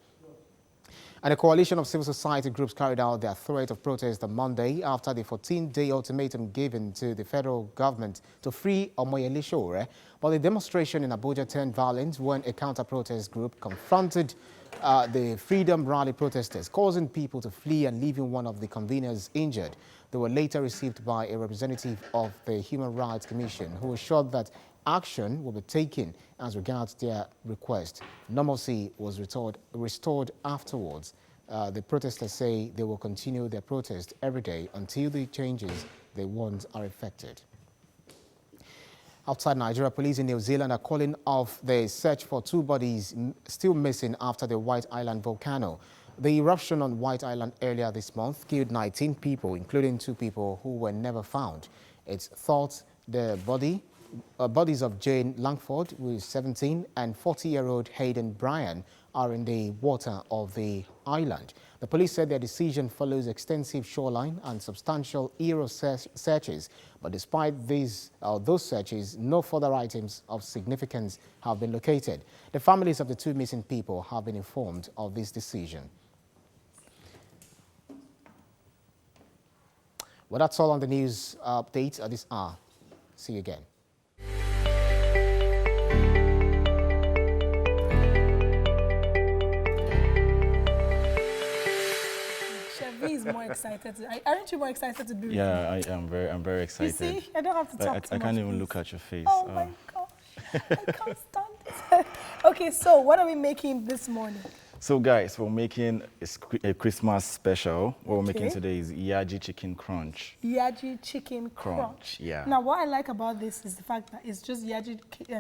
And a coalition of civil society groups carried out their threat of protest on Monday after the 14-day ultimatum given to the federal government to free Omoyele Sowore. But the demonstration in Abuja turned violent when a counter-protest group confronted the Freedom Rally protesters, causing people to flee and leaving one of the conveners injured. They were later received by a representative of the Human Rights Commission, who assured that action will be taken as regards their request. Normalcy was restored afterwards. The protesters say they will continue their protest every day until the changes they want are effected. Outside Nigeria, police in New Zealand are calling off the search for 2 bodies still missing after the White Island volcano. The eruption on White Island earlier this month killed 19 people, including 2 people who were never found. It's thought the bodies of Jane Langford, who is 17, and 40-year-old Hayden Bryan are in the water of the island. The police said their decision follows extensive shoreline and substantial aerial searches. But despite those searches, no further items of significance have been located. The families of the 2 missing people have been informed of this decision. Well, that's all on the news update at this hour. See you again. excited. Aren't you more excited to be with me? Yeah, I'm very You excited. see, I don't have to talk too I much, can't even please. look at your face. Oh my gosh, I can't stand it. Okay, so what are we making this morning? So guys, we're making a Christmas special. What we're making Okay. today is Yaji Chicken Crunch. Yaji chicken crunch. Yeah. Now, what I like about this is the fact that it's just Yaji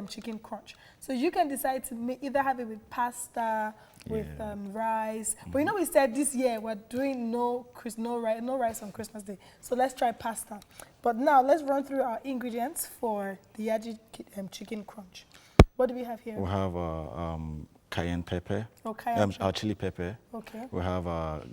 chicken crunch. So you can decide to either have it with pasta, with rice. But you know, we said this year we're doing no rice on Christmas Day. So let's try pasta. But now let's run through our ingredients for the Yaji chicken crunch. What do we have here? We have cayenne pepper, Oh, cayenne pepper. chili pepper. Okay. We have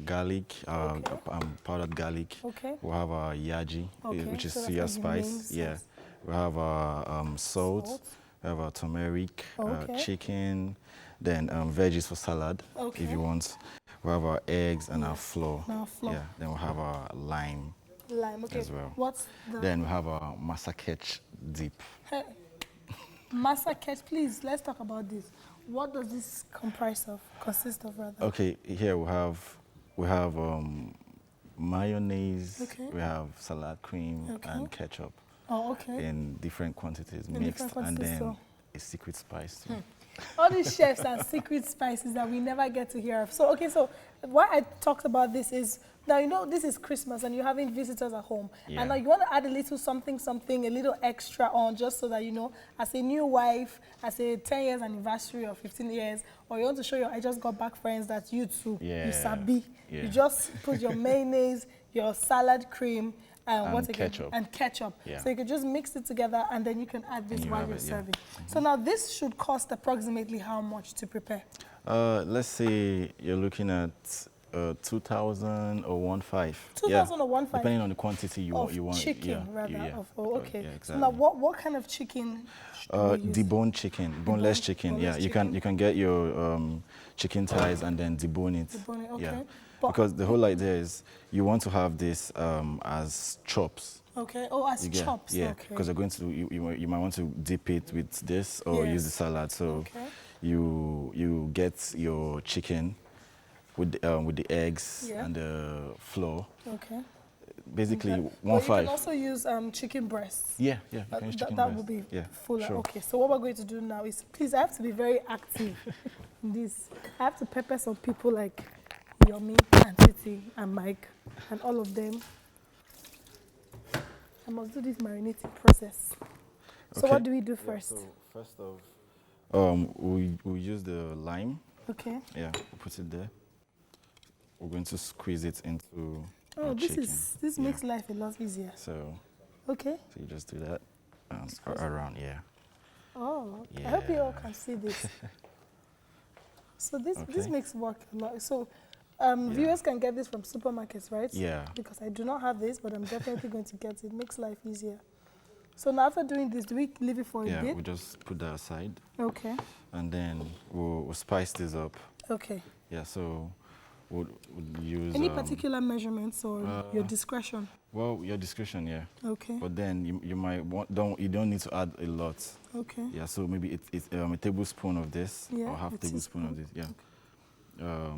garlic, powdered garlic. Okay. We have yaji, Okay, which is so that's soya like the main spice. Yeah. sauce. We have salt. We have turmeric, Okay. chicken, then veggies for salad Okay. if you want. We have our eggs and our flour. Our flour. Yeah. Then we have our lime Lime, okay. as well. What's the... Then we have our masakech dip. Hey, Masa Ketch, please, let's talk about this. What does this consist of rather? Okay, here we have mayonnaise, Okay. we have salad cream Okay. and ketchup Oh, okay. in different quantities In mixed, different and quantities, then so- a secret spice too. All these chefs and secret spices that we never get to hear of. So, okay, so why I talked about this is, now you know this is Christmas and you're having visitors at home. Yeah. And now you want to add a little something, a little extra on just so that, you know, as a new wife, as a 10 years anniversary or 15 years, or you want to show your I just got back friends that you too, Yeah. you sabi. Yeah. You just put your mayonnaise, your salad cream, And what again? ketchup. And ketchup. Yeah. So you can just mix it together and then you can add this And you while have you're it, yeah. serving. So now this should cost approximately how much to prepare? Let's say you're looking at 2,000 or 1,500. 2,000 or 1,500? Depending on the quantity you Of want. chicken, Yeah, rather. yeah. Okay. Yeah, So exactly. now what kind of chicken should we use? Deboned chicken, boneless chicken. boneless Yeah, you can get your chicken thighs and then debone it. Debone it, Yeah, okay. But- because the whole idea is you want to have this as chops. Okay. Oh, as You get, chops. yeah, Okay. because you're going to you might want to dip it with this or use the Yes. salad. So Okay. you get your chicken with the eggs Yeah. and the flour. Okay. Basically, Okay. But 1,500. you can also use chicken breasts. Yeah, you can use chicken that breast. would be Yeah, fuller. sure. Okay, so what we're going to do now is, please, I have to be very active in this. I have to pepper some people like Yomi and Titi and Mike and all of them. I must do this marinating process. So Okay. what do we do first? So first off, we use the lime. Okay. Yeah, we'll put it there. We're going to squeeze it into Oh, our this chicken. this Yeah. makes life a lot easier. So Okay. you just do that around, yeah. Oh, I hope you all Yeah. can see this. So this Okay. makes work a lot. So viewers can get this from supermarkets, right? Yeah. Because I do not have this, but I'm definitely going to get it. Makes life easier. So now after doing this, do we leave it for a Yeah, bit? we'll just put that aside. Okay. And then we'll spice this up. Okay. Yeah, so we'll use... Any particular measurements or your uh, discretion? Well, your discretion, yeah. Okay. But then you might you don't need to add a lot. Okay. Yeah, so maybe it's a tablespoon of this Yeah, or half a tablespoon of teaspoon. this. Yeah.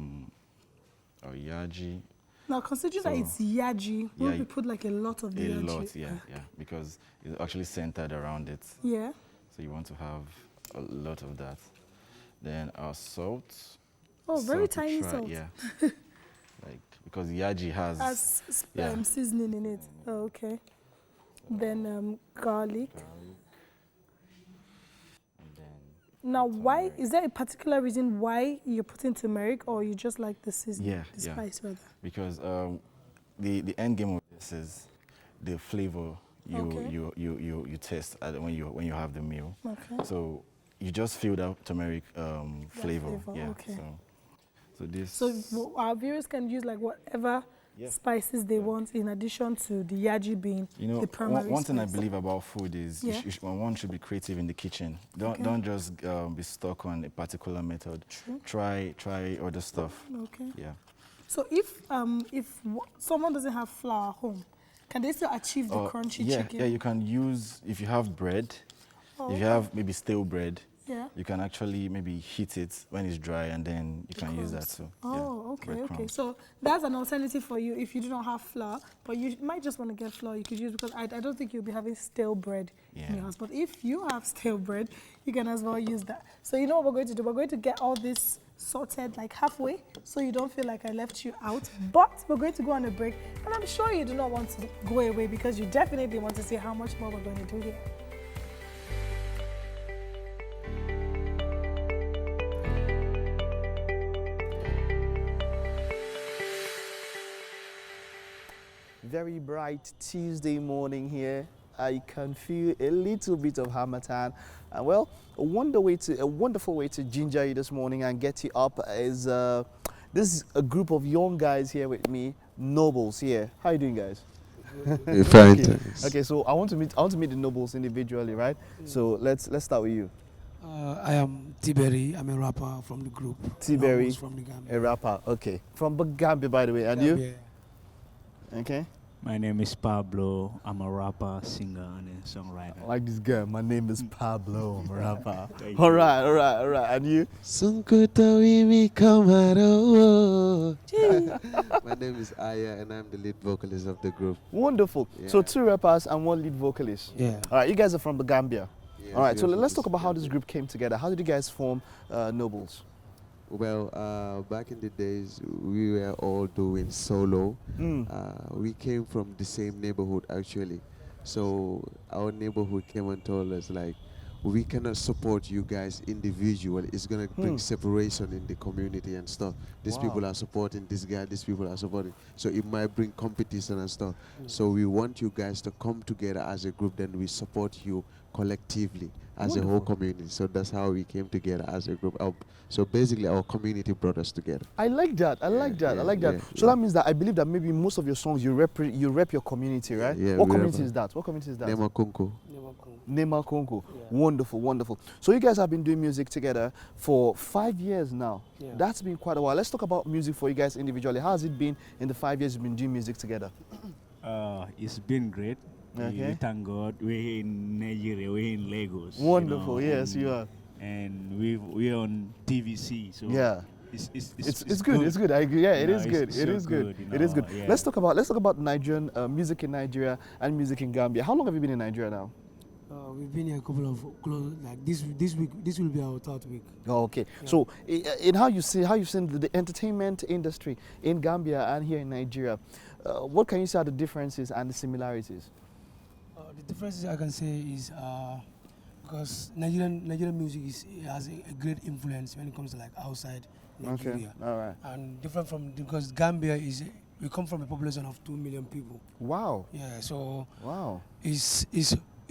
Or yaji. Now, considering that So, it's yaji, yeah, we put like a lot of the A yaji? lot, yeah, yeah, because it's actually centered around it. Yeah. So you want to have a lot of that. Then our salt. Oh, very Salt to tiny try, salt. Yeah. Like because yaji has As seasoning in it. Oh, okay. Then garlic. Now, why is there a particular reason why you're putting turmeric, or you just like the seasoning, Yeah, the yeah. spice rather? Because the end game of this is the flavor Okay. you taste when you have the meal. Okay. So you just feel that turmeric flavor. flavor, Yeah. okay. So this. So our viewers can use like whatever Yeah. spices they want, in addition to the yaji being You know, the primary one thing I spice. believe about food is Yeah. one should be creative in the kitchen. Okay. Don't just be stuck on a particular method. True. Try other stuff. Okay. Yeah. So if someone doesn't have flour at home, can they still achieve the crunchy yeah, chicken? Yeah, you can use, if you have bread, Oh, if you okay. have maybe stale bread, Yeah. you can actually maybe heat it when it's dry and then you can use that crumbs. too. Oh, Oh, okay, okay. Breadcrumbs. So that's an alternative for you if you do not have flour, but you might just want to get flour you could use because I don't think you'll be having stale bread in your house. But if you have stale bread, you can as well use that. So you know what we're going to do? We're going to get all this sorted like halfway so you don't feel like I left you out. But we're going to go on a break and I'm sure you do not want to go away because you definitely want to see how much more we're going to do here. Very bright Tuesday morning here. I can feel a little bit of Hamatan. And well, a wonderful way to ginger you this morning and get you up is this is a group of young guys here with me, Nobles here. How you doing, guys? Fine, Okay. thanks. Okay, so I want to meet the Nobles individually, right? So let's start with you. I am Tiberi. I'm a rapper from the group. Tiberi, Nobles from the Gambia. a rapper. Okay, from Gambia, by the way. And you? Gambia. Okay. My name is Pablo. I'm a rapper, singer, and a songwriter. I like this guy. My name is Pablo. I'm a rapper. Thank All you. right. And you? My name is Aya and I'm the lead vocalist of the group. Wonderful. Yeah. So 2 rappers and 1 lead vocalist. Yeah. All right, you guys are from the Gambia. Yes, All right, we so are from let's talk the about how this Gambia. group came together. How did you guys form Nobles? Well, back in the days, we were all doing solo. We came from the same neighborhood actually. So our neighborhood came and told us like, we cannot support you guys individually. It's gonna bring separation in the community and stuff. These Wow. people are supporting this guy, these people are supporting. So it might bring competition and stuff. So we want you guys to come together as a group, then we support you collectively as a whole community. So that's how we came together as a group. So basically our community brought us together. I like that. I like that. yeah, So yeah. that means that I believe that maybe most of your songs you rep your community, right? Yeah, What we community rep- is that? What community is that? Nema Kunku. Nema Kongo. Wonderful. So you guys have been doing music together for 5 years now. Yeah. That's been quite a while. Let's talk about music for you guys individually. How has it been in the 5 years you've been doing music together? It's been great. Okay. We thank God. We're in Nigeria. We're in Lagos. Wonderful. You know, Yes, you are. And we're on TVC. So Yeah. it's good. It's good. I agree. Yeah, it No, is it's good. It so is good. good, you It is know, good. yeah. Let's talk about Nigerian music in Nigeria and music in Gambia. How long have you been in Nigeria now? We've been here a couple of close, like this week. This will be our 3rd week. Oh, okay. So, in how you've seen the entertainment industry in Gambia and here in Nigeria, what can you say are the differences and the similarities? The differences I can say is because Nigerian music has a great influence when it comes to like outside Nigeria. Okay. All right. And different from because Gambia we come from a population of 2 million people. Wow. Yeah. So wow.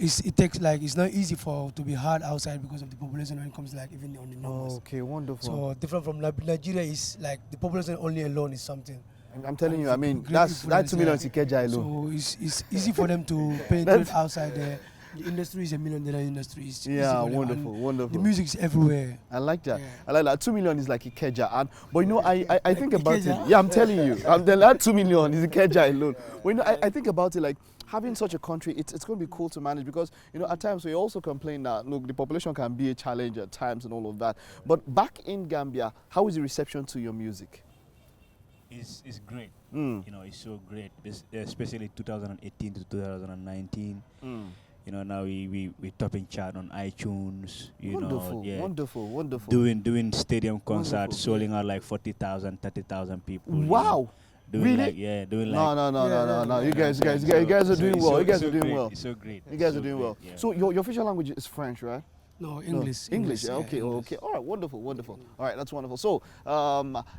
It takes like it's not easy to be hard outside because of the population when it comes to like even on the numbers. Okay. Wonderful. So different from Nigeria is like the population only alone is something. I'm telling you. I mean, Great that 2 influence, million yeah. Ikeja alone. So it's easy for them to penetrate outside there. The industry is $1 million industry. It's easy Yeah, for them. wonderful, And wonderful. The music is everywhere. I like that. Yeah. I like that. 2 million is like Ikeja, but you know, I think about it. Ikeja? Yeah, I'm telling you, that 2 million is Ikeja alone. But you know, I think about it like having such a country. It's going to be cool to manage because you know at times we also complain that look, the population can be a challenge at times and all of that. But back in Gambia, how is the reception to your music? It's great. You know, it's so great, especially 2018 to 2019. You know, now we topping chart on iTunes. You know, yeah. Wonderful. Doing stadium concerts, selling out like 40,000, 30,000 people. Wow. Doing Really? like No. You guys are doing well. You guys are doing well. It's so great. You guys are doing well. Yeah. So your official language is French, right? No, English. English. yeah, Okay. English. Okay. All right. Wonderful. All right. That's wonderful. So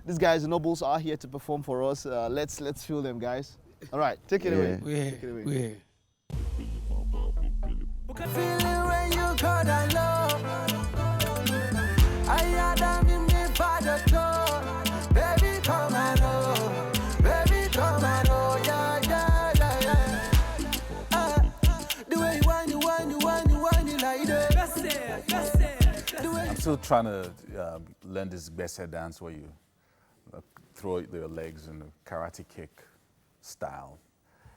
these guys, the Nobles, are here to perform for us. Let's feel them, guys. All right. Take it away. Take it away. Feeling when you call that love. I had a me by the door. Baby, come and oh. Baby, come and oh. Yeah. The way you whine it like that. I'm still trying to learn this Bese dance where you throw your legs in a karate kick style.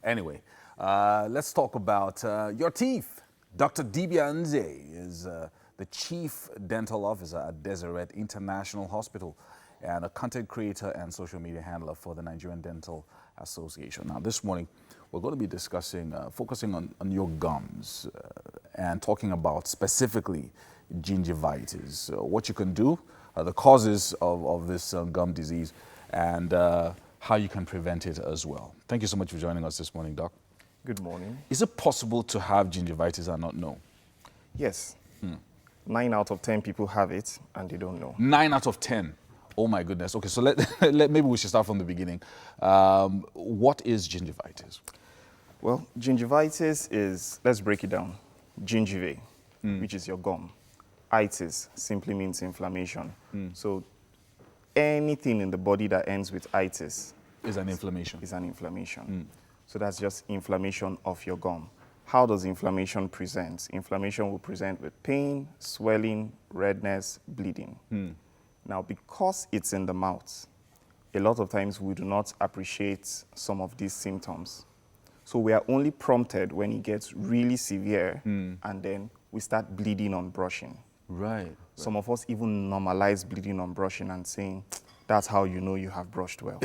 Anyway, let's talk about your teeth. Dr. Dibianze is the Chief Dental Officer at Deseret International Hospital. and a content creator and social media handler for the Nigerian Dental Association. Now, this morning, we're going to be discussing, focusing on your gums and talking about specifically gingivitis, what you can do, the causes of this gum disease, and how you can prevent it as well. Thank you so much for joining us this morning, Doc. Good morning. Is it possible to have gingivitis and not know? Yes. 9 out of 10 people have it and they don't know. 9 out of 10. Oh my goodness. Okay, so maybe we should start from the beginning. What is gingivitis? Well, gingivitis is, let's break it down. Gingivae, which is your gum. Itis simply means inflammation. So anything in the body that ends with itis is an inflammation. So that's just inflammation of your gum. How does inflammation present? Inflammation will present with pain, swelling, redness, bleeding. Now, because it's in the mouth, a lot of times we do not appreciate some of these symptoms. So we are only prompted when it gets really severe, and then we start bleeding on brushing. Right. Some of us even normalize bleeding on brushing and saying, that's how you know you have brushed well.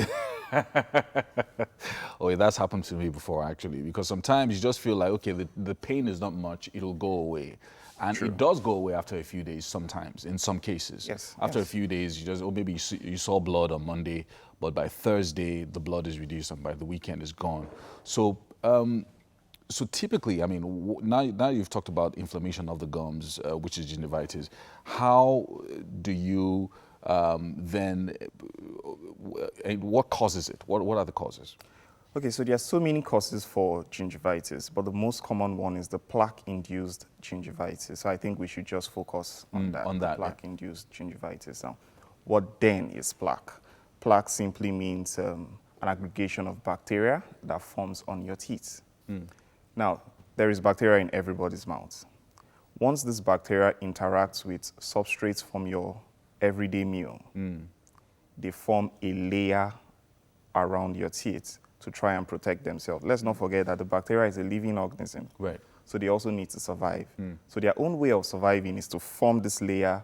Oh, that's happened to me before, actually, because sometimes you just feel like, okay, the pain is not much, it'll go away. And it does go away after a few days sometimes, in some cases. Yes. After a few days, you just, or maybe you saw blood on Monday, but by Thursday, the blood is reduced, and by the weekend, it's gone. So, so typically, I mean, now you've talked about inflammation of the gums, which is gingivitis. How do you then, what causes it? What are the causes? Okay, so there are so many causes for gingivitis, but the most common one is the plaque-induced gingivitis. So I think we should just focus on that, plaque-induced gingivitis. Now, what then is plaque? Plaque simply means an aggregation of bacteria that forms on your teeth. Now, there is bacteria in everybody's mouth. Once this bacteria interacts with substrates from your everyday meal, they form a layer around your teeth to try and protect themselves. Let's not forget that the bacteria is a living organism. Right. So they also need to survive. So their own way of surviving is to form this layer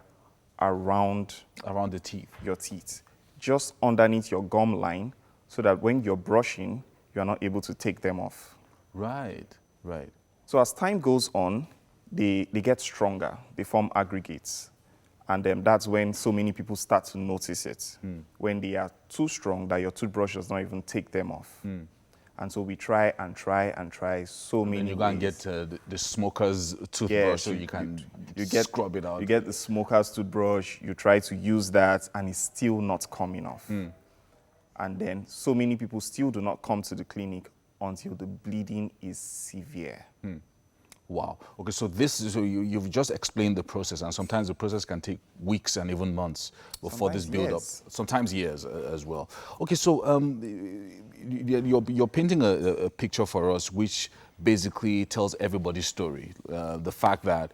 around the teeth, your teeth, just underneath your gum line, so that when you're brushing, you are not able to take them off. Right, right. So as time goes on, they get stronger. They form aggregates. And that's when so many people start to notice it, when they are too strong that your toothbrush does not even take them off. And so we try and try and try so many ways. You go and get the smoker's toothbrush so you can scrub it out. You get the smoker's toothbrush, you try to use that, and it's still not coming off. And then so many people still do not come to the clinic until the bleeding is severe. Wow. Okay, so you've just explained the process, and sometimes the process can take weeks and even months before this build-up. Sometimes years as well. Okay, so you're painting a picture for us which basically tells everybody's story. The fact that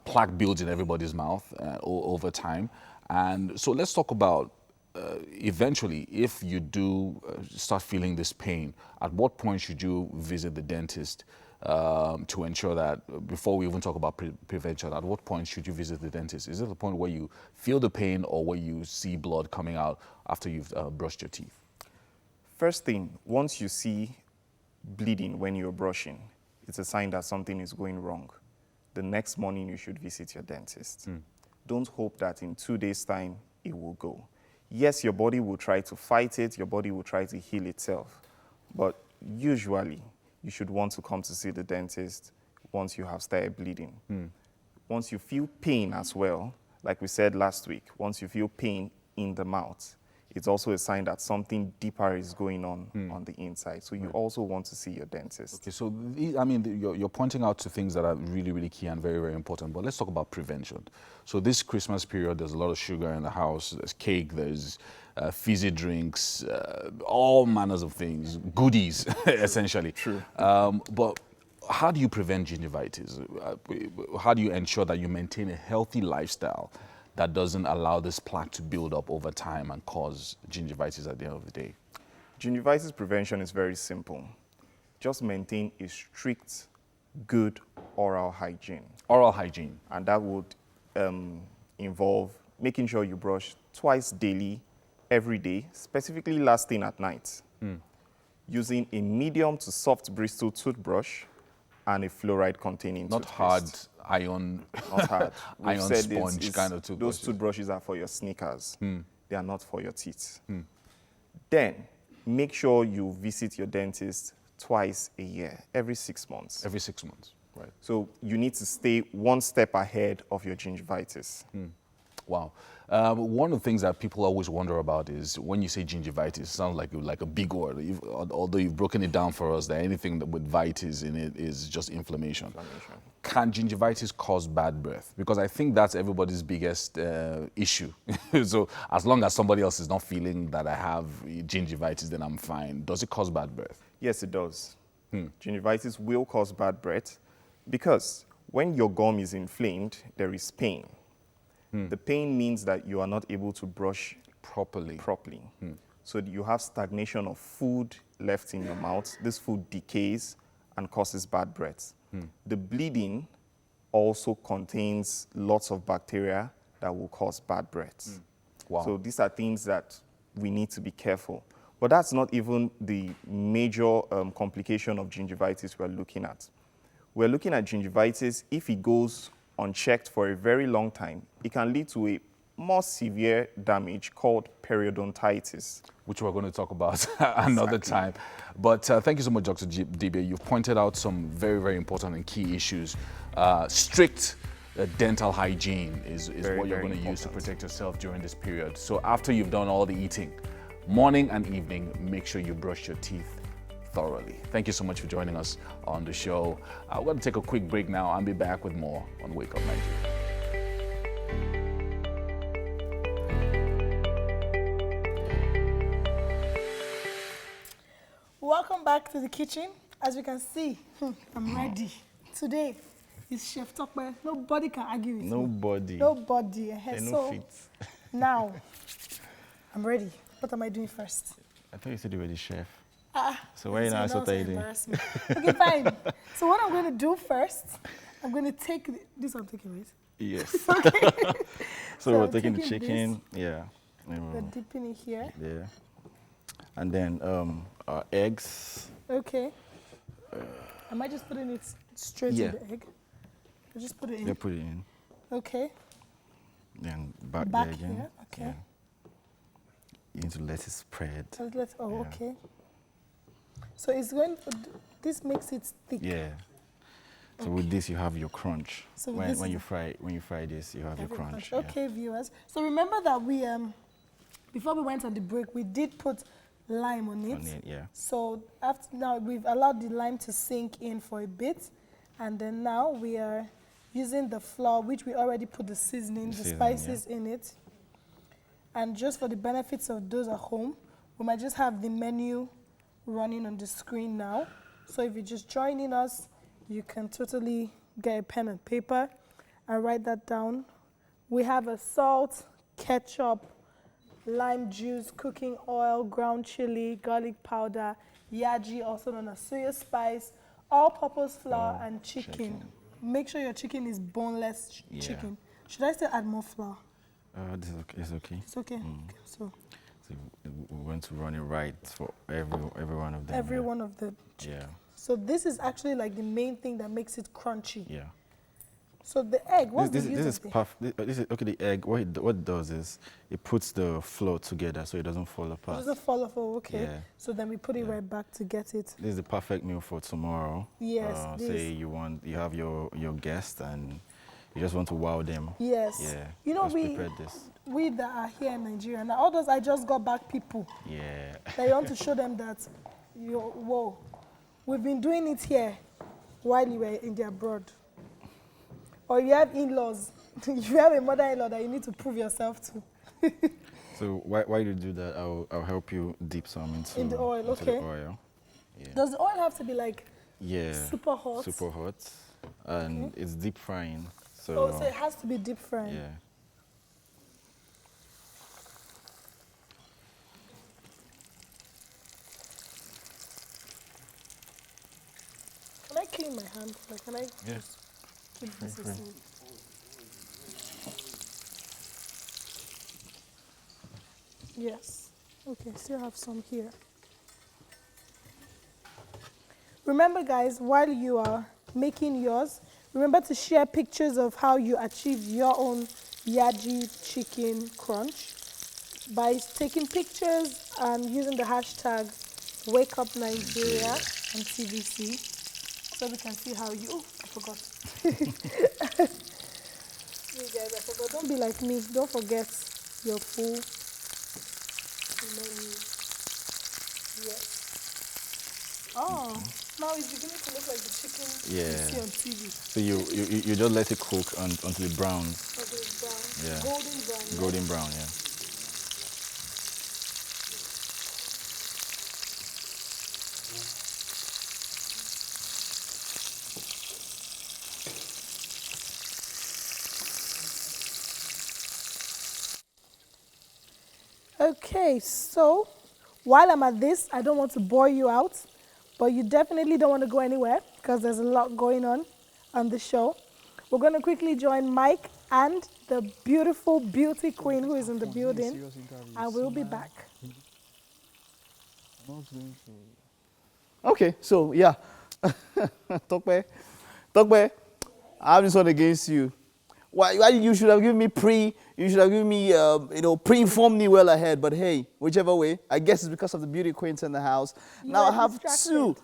plaque builds in everybody's mouth over time. And so let's talk about eventually, if you do start feeling this pain, at what point should you visit the dentist to ensure that, before we even talk about prevention, at what point should you visit the dentist? Is it the point where you feel the pain or where you see blood coming out after you've brushed your teeth? First thing, once you see bleeding when you're brushing, it's a sign that something is going wrong. The next morning you should visit your dentist. Don't hope that in 2 days' time it will go. Yes, your body will try to fight it, your body will try to heal itself, but usually you should want to come to see the dentist once you have started bleeding. Once you feel pain as well, like we said last week, once you feel pain in the mouth, it's also a sign that something deeper is going on the inside. So you also want to see your dentist. Okay, so I mean, you're pointing out to things that are really, really key and very, very important. But let's talk about prevention. So this Christmas period, there's a lot of sugar in the house. There's cake, there's fizzy drinks, all manners of things, goodies, essentially. True. But how do you prevent gingivitis? How do you ensure that you maintain a healthy lifestyle that doesn't allow this plaque to build up over time and cause gingivitis at the end of the day? Gingivitis prevention is very simple. Just maintain a strict, good oral hygiene. Oral hygiene. And that would involve making sure you brush twice daily every day, specifically last thing at night, using a medium to soft bristle toothbrush and a fluoride-containing Not toothpaste. hard iron, Not hard. We've iron said sponge kind of Those toothbrushes. toothbrushes are for your sneakers. They are not for your teeth. Then, make sure you visit your dentist twice a year, every 6 months. Every 6 months, right. So you need to stay one step ahead of your gingivitis. Wow. One of the things that people always wonder about is when you say gingivitis, it sounds like a big word. Although you've broken it down for us, that anything that with vitis in it is just inflammation. Can gingivitis cause bad breath? Because I think that's everybody's biggest issue. So as long as somebody else is not feeling that I have gingivitis, then I'm fine. Does it cause bad breath? Yes, it does. Gingivitis will cause bad breath because when your gum is inflamed, there is pain. The pain means that you are not able to brush properly. So you have stagnation of food left in your mouth. This food decays and causes bad breath. The bleeding also contains lots of bacteria that will cause bad breath. Wow. So these are things that we need to be careful. But that's not even the major complication of gingivitis we're looking at. We're looking at gingivitis if it goes unchecked for a very long time. It can lead to a more severe damage called periodontitis, which we're going to talk about another time. But thank you so much, Dr. Dibia. You've pointed out some very, very important and key issues. Strict dental hygiene is what you're going to use to protect yourself during this period. So after you've done all the eating, morning and evening, make sure you brush your teeth thoroughly. Thank you so much for joining us on the show. We're going to take a quick break now and be back with more on Wake Up Nigeria. Welcome back to the kitchen. As you can see, I'm ready. Today is Chef Tokwe. Nobody can argue with me. Nobody. Nobody. No fit. Now, I'm ready. What am I doing first? I thought you said you were the chef. So why why not what I do? Okay, fine. So what I'm going to do first, I'm going to take this. I'm taking it. Yes. Okay. So we're taking the taking chicken. this. Yeah. We're dipping it here. Yeah. And then our eggs. Okay. Am I just putting it straight in the egg? I just put it in. Yeah, put it in. Okay. Then back Back there again. here. Okay. Yeah. You need to let it spread. Okay. So it's going. This makes it thick. Yeah. So with this, you have your crunch. So when you fry this, you have your crunch. Okay, viewers. So remember that we before we went on the break, we did put lime on it. Yeah. So now we've allowed the lime to sink in for a bit, and then now we are using the flour, which we already put the seasoning, the spices in it. And just for the benefits of those at home, we might just have the menu running on the screen now. So if you're just joining us, you can totally get a pen and paper and write that down. We have a salt, ketchup, lime juice, cooking oil, ground chili, garlic powder, yaji, also known as soya spice, all-purpose flour, and chicken. Make sure your chicken is boneless chicken. Should I still add more flour? This is okay. It's okay. It's okay. Okay, so we want to run it right for every one of them. every one of the chicken. Yeah. So this is actually like the main thing that makes it crunchy. Yeah. So the egg, what's this the use is of the this is okay. The egg, what it does is it puts the flour together so it doesn't fall It apart. doesn't fall off. Oh, okay. Yeah. So then we put it right back to get it. This is the perfect meal for tomorrow. Yes, Say you have your guest and you just want to wow them. Yes. Yeah. You know, just prepare this. we that are here in Nigeria now, all those I just got back people. Yeah. That you want to show them that we've been doing it here while you were in the abroad. Or you have in-laws. You have a mother-in-law that you need to prove yourself to. So why you do that? I'll help you dip some into the oil. into Okay. the oil. Yeah. Does the oil have to be like super hot? Super hot. And it's deep frying. So So it has to be deep fried. yeah. Can I clean my hand? Like, can I Yes. keep this Free. aside? Yes. Okay, still have some here. Remember, guys, while you are making yours, remember to share pictures of how you achieved your own Yaji chicken crunch by taking pictures and using the hashtag WakeUpNigeria on TVC so we can see how you. Oh, I forgot. You guys, I forgot. Don't be like me. Don't forget your full menu. Yes. Oh, now it's beginning to look like the chicken you see on TV. So you just let it cook until it browns. Okay, it's brown. Yeah. Golden brown. Golden brown, yeah. Okay, so while I'm at this, I don't want to bore you out, but you definitely don't want to go anywhere because there's a lot going on the show. We're going to quickly join Mike and the beautiful beauty queen who is in the building, and we'll be back. Okay, so yeah. Tokwe, I have this one against you. Why you should have given me pre-informed me well ahead, but hey, whichever way, I guess it's because of the beauty queens in the house. Now I have two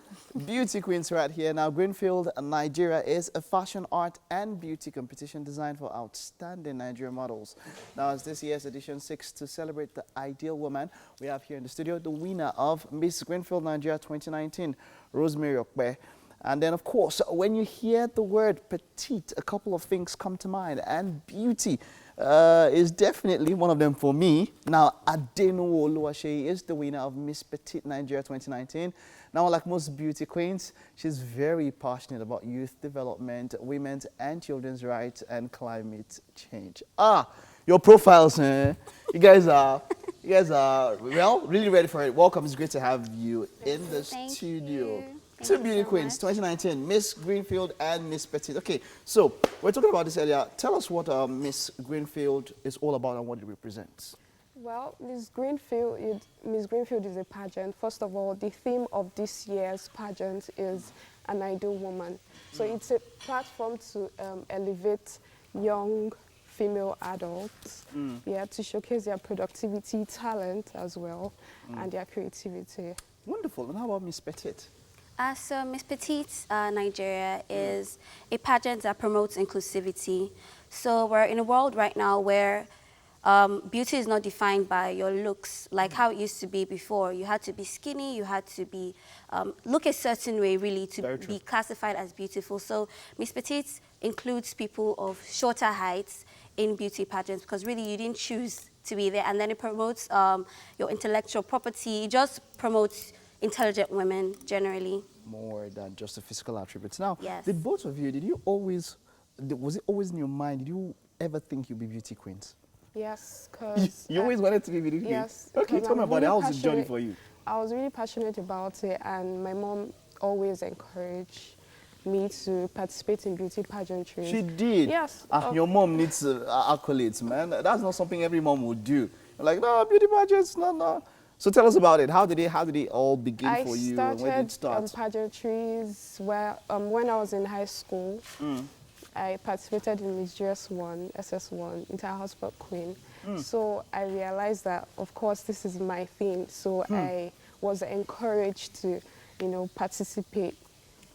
beauty queens right here. Now Greenfield, Nigeria is a fashion art and beauty competition designed for outstanding Nigerian models. Now as this year's edition seeks to celebrate the ideal woman, we have here in the studio the winner of Miss Greenfield Nigeria 2019, Rosemary Okpe. And then, of course, when you hear the word petite, a couple of things come to mind. And beauty is definitely one of them for me. Now, Adenuwo Oluwaseyi is the winner of Miss Petite Nigeria 2019. Now, like most beauty queens, she's very passionate about youth development, women's and children's rights, and climate change. Your profiles, you guys are, well, really ready for it. Welcome. It's great to have you in the studio. Two beauty queens, 2019, Miss Greenfield and Miss Petite. Okay, so we're talking about this earlier. Tell us what Miss Greenfield is all about and what it represents. Well, Miss Greenfield is a pageant. First of all, the theme of this year's pageant is an ideal woman. So it's a platform to elevate young female adults, to showcase their productivity, talent as well, and their creativity. Wonderful. And how about Miss Petite? So Miss Petite Nigeria is a pageant that promotes inclusivity. So we're in a world right now where beauty is not defined by your looks like how it used to be before. You had to be skinny, you had to be look a certain way really to be classified as beautiful. So Miss Petite includes people of shorter heights in beauty pageants because really you didn't choose to be there. And then it promotes your intellectual property. It just promotes intelligent women generally. More than just the physical attributes. Now, yes. The both of you, was it always in your mind, did you ever think you'd be beauty queens? Yes, because... You always wanted to be beauty queens? Yes. Okay, tell me about it. How was the journey for you? I was really passionate about it, and my mom always encouraged me to participate in beauty pageantries. She did? Yes. Your mom needs accolades, man. That's not something every mom would do. Like, no, beauty pageants, no. So tell us about it. How did it all begin for you? And when did it start? I started pageantries where, when I was in high school. I participated in Miss GS1, SS1, Inter-House Sport Queen. So I realized that, of course, this is my thing. So I was encouraged to, participate.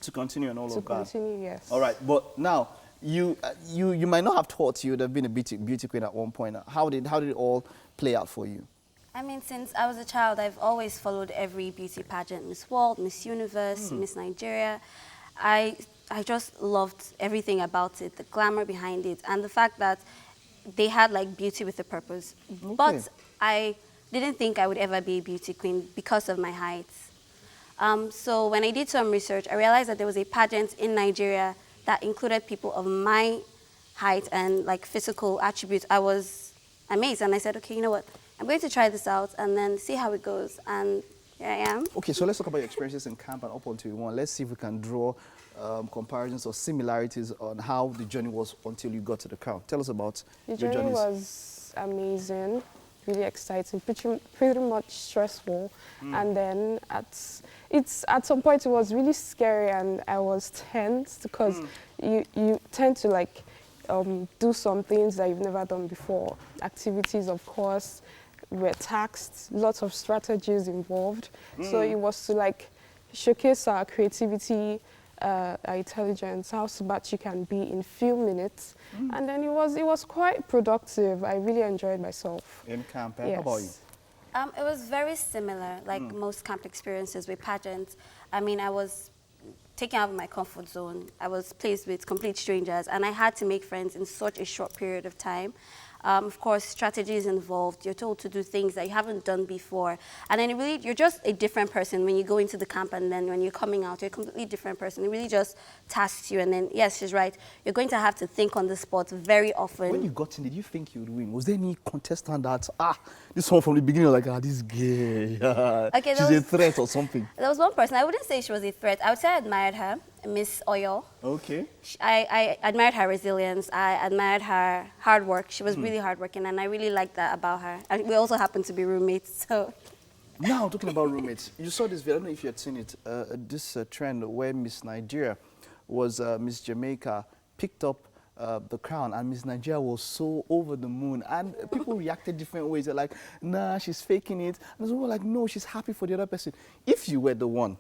To continue and all of that? To continue, yes. All right, but now, you might not have thought you would have been a beauty queen at one point. How did it all play out for you? I mean, since I was a child, I've always followed every beauty pageant, Miss World, Miss Universe, Miss Nigeria. I just loved everything about it, the glamour behind it, and the fact that they had like beauty with a purpose. Okay. But I didn't think I would ever be a beauty queen because of my height. So when I did some research, I realized that there was a pageant in Nigeria that included people of my height and like physical attributes. I was amazed, and I said, okay, you know what? I'm going to try this out and then see how it goes, and here I am. Okay, so let's talk about your experiences in camp and up until you won. Let's see if we can draw comparisons or similarities on how the journey was until you got to the crown. Tell us about your journey. The journey was amazing. really exciting, pretty much stressful. And then at some point it was really scary, and I was tense because you tend to like do some things that you've never done before. Activities, of course, were taxed, lots of strategies involved. So it was to like showcase our creativity, our intelligence, how smart you can be in few minutes. And then it was quite productive. I really enjoyed myself. In camp, Yes. how about you? It was very similar, like most camp experiences with pageants. I mean, I was taken out of my comfort zone. I was placed with complete strangers, and I had to make friends in such a short period of time. Of course, strategy is involved. You're told to do things that you haven't done before. And then really, you're just a different person when you go into the camp, and then when you're coming out, you're a completely different person. It really just tasks you. And then, yes, she's right. You're going to have to think on the spot very often. When you got in, did you think you would win? Was there any contestant that, this one from the beginning, like, this gay, Okay, she's a threat or something? There was one person, I wouldn't say she was a threat. I would say I admired her, Miss Oyo. Okay. I admired her resilience. I admired her hard work. She was really hardworking, and I really liked that about her. And we also happened to be roommates, so. Now, talking about roommates, you saw this video, I don't know if you had seen it, this trend where Miss Nigeria was Miss Jamaica, picked up the crown, and Miss Nigeria was so over the moon, and people reacted different ways. They're like, nah, she's faking it. And some were like, no, she's happy for the other person. If you were the one,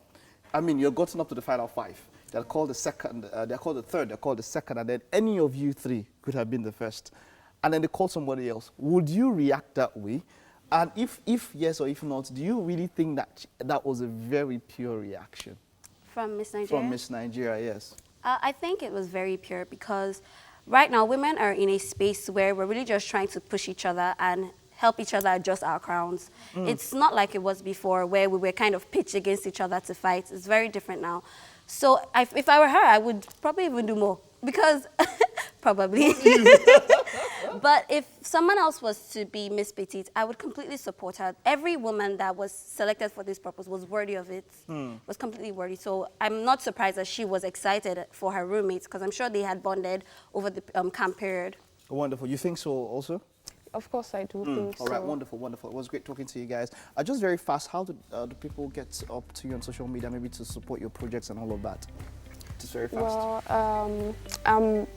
I mean, you're gotten up to the final 5. They're called the second, they're called the third, they're called the second, and then any of you 3 could have been the first. And then they call somebody else. Would you react that way? And if yes or if not, do you really think that that was a very pure reaction? From Miss Nigeria? From Miss Nigeria, yes. I think it was very pure because right now women are in a space where we're really just trying to push each other and help each other adjust our crowns. It's not like it was before where we were kind of pitched against each other to fight. It's very different now. So if I were her, I would probably even do more because, probably. But if someone else was to be Miss Petite, I would completely support her. Every woman that was selected for this purpose was worthy of it, was completely worthy. So I'm not surprised that she was excited for her roommates because I'm sure they had bonded over the camp period. Wonderful. You think so also? Of course I do think so. All right, wonderful, wonderful. It was great talking to you guys. Just very fast, how do people get up to you on social media, maybe to support your projects and all of that? Just very fast. Well, I'm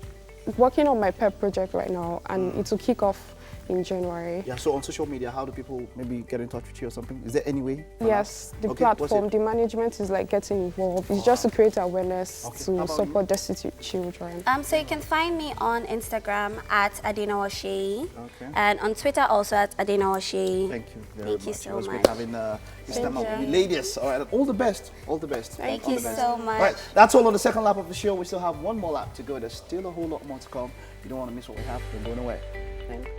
working on my PEP project right now, and it will kick off in January. Yeah, so on social media, how do people maybe get in touch with you or something? Is there any way? Yes, the platform, the management is like getting involved. It's just to create awareness to support destitute children. So you can find me on Instagram at Adena Oshay, and on Twitter also at Adena Oshay. Thank you very Thank you much. so It was much. great having this time out with you ladies. All right, all the best, all the best. Thank all you the best. so much. All right, that's all on the second lap of the show. We still have one more lap to go. There's still a whole lot more to come. You don't want to miss what we have. We're going away. Thank you.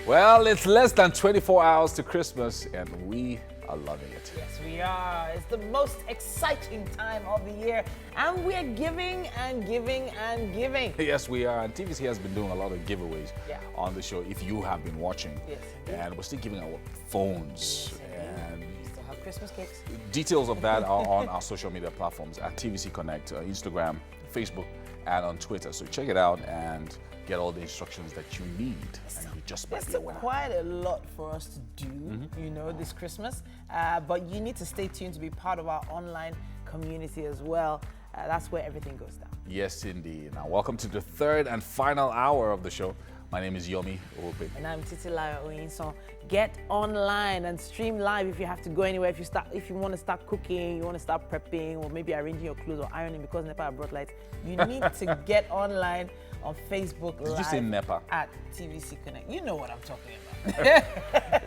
Well, it's less than 24 hours to Christmas, and we are loving it. Yes, we are. It's the most exciting time of the year, and we're giving and giving and giving. Yes, we are. And TVC has been doing a lot of giveaways on the show, if you have been watching. Yes, and we're still giving out phones. And We still have Christmas cakes. details of that are on our social media platforms at TVC Connect, Instagram, Facebook, and on Twitter. So check it out and get all the instructions that you need, and you just might be a winner. Quite a lot for us to do, you know, this Christmas. But you need to stay tuned to be part of our online community as well. That's where everything goes down. Yes, indeed. Now, welcome to the third and final hour of the show. My name is Yomi Ope. And I'm Titilayo Oyinson. Get online and stream live if you have to go anywhere. If you want to start cooking, you want to start prepping, or maybe arranging your clothes or ironing because NEPA brought lights, you need to get online on Facebook Live. Did you say NEPA? At TVC Connect. You know what I'm talking about.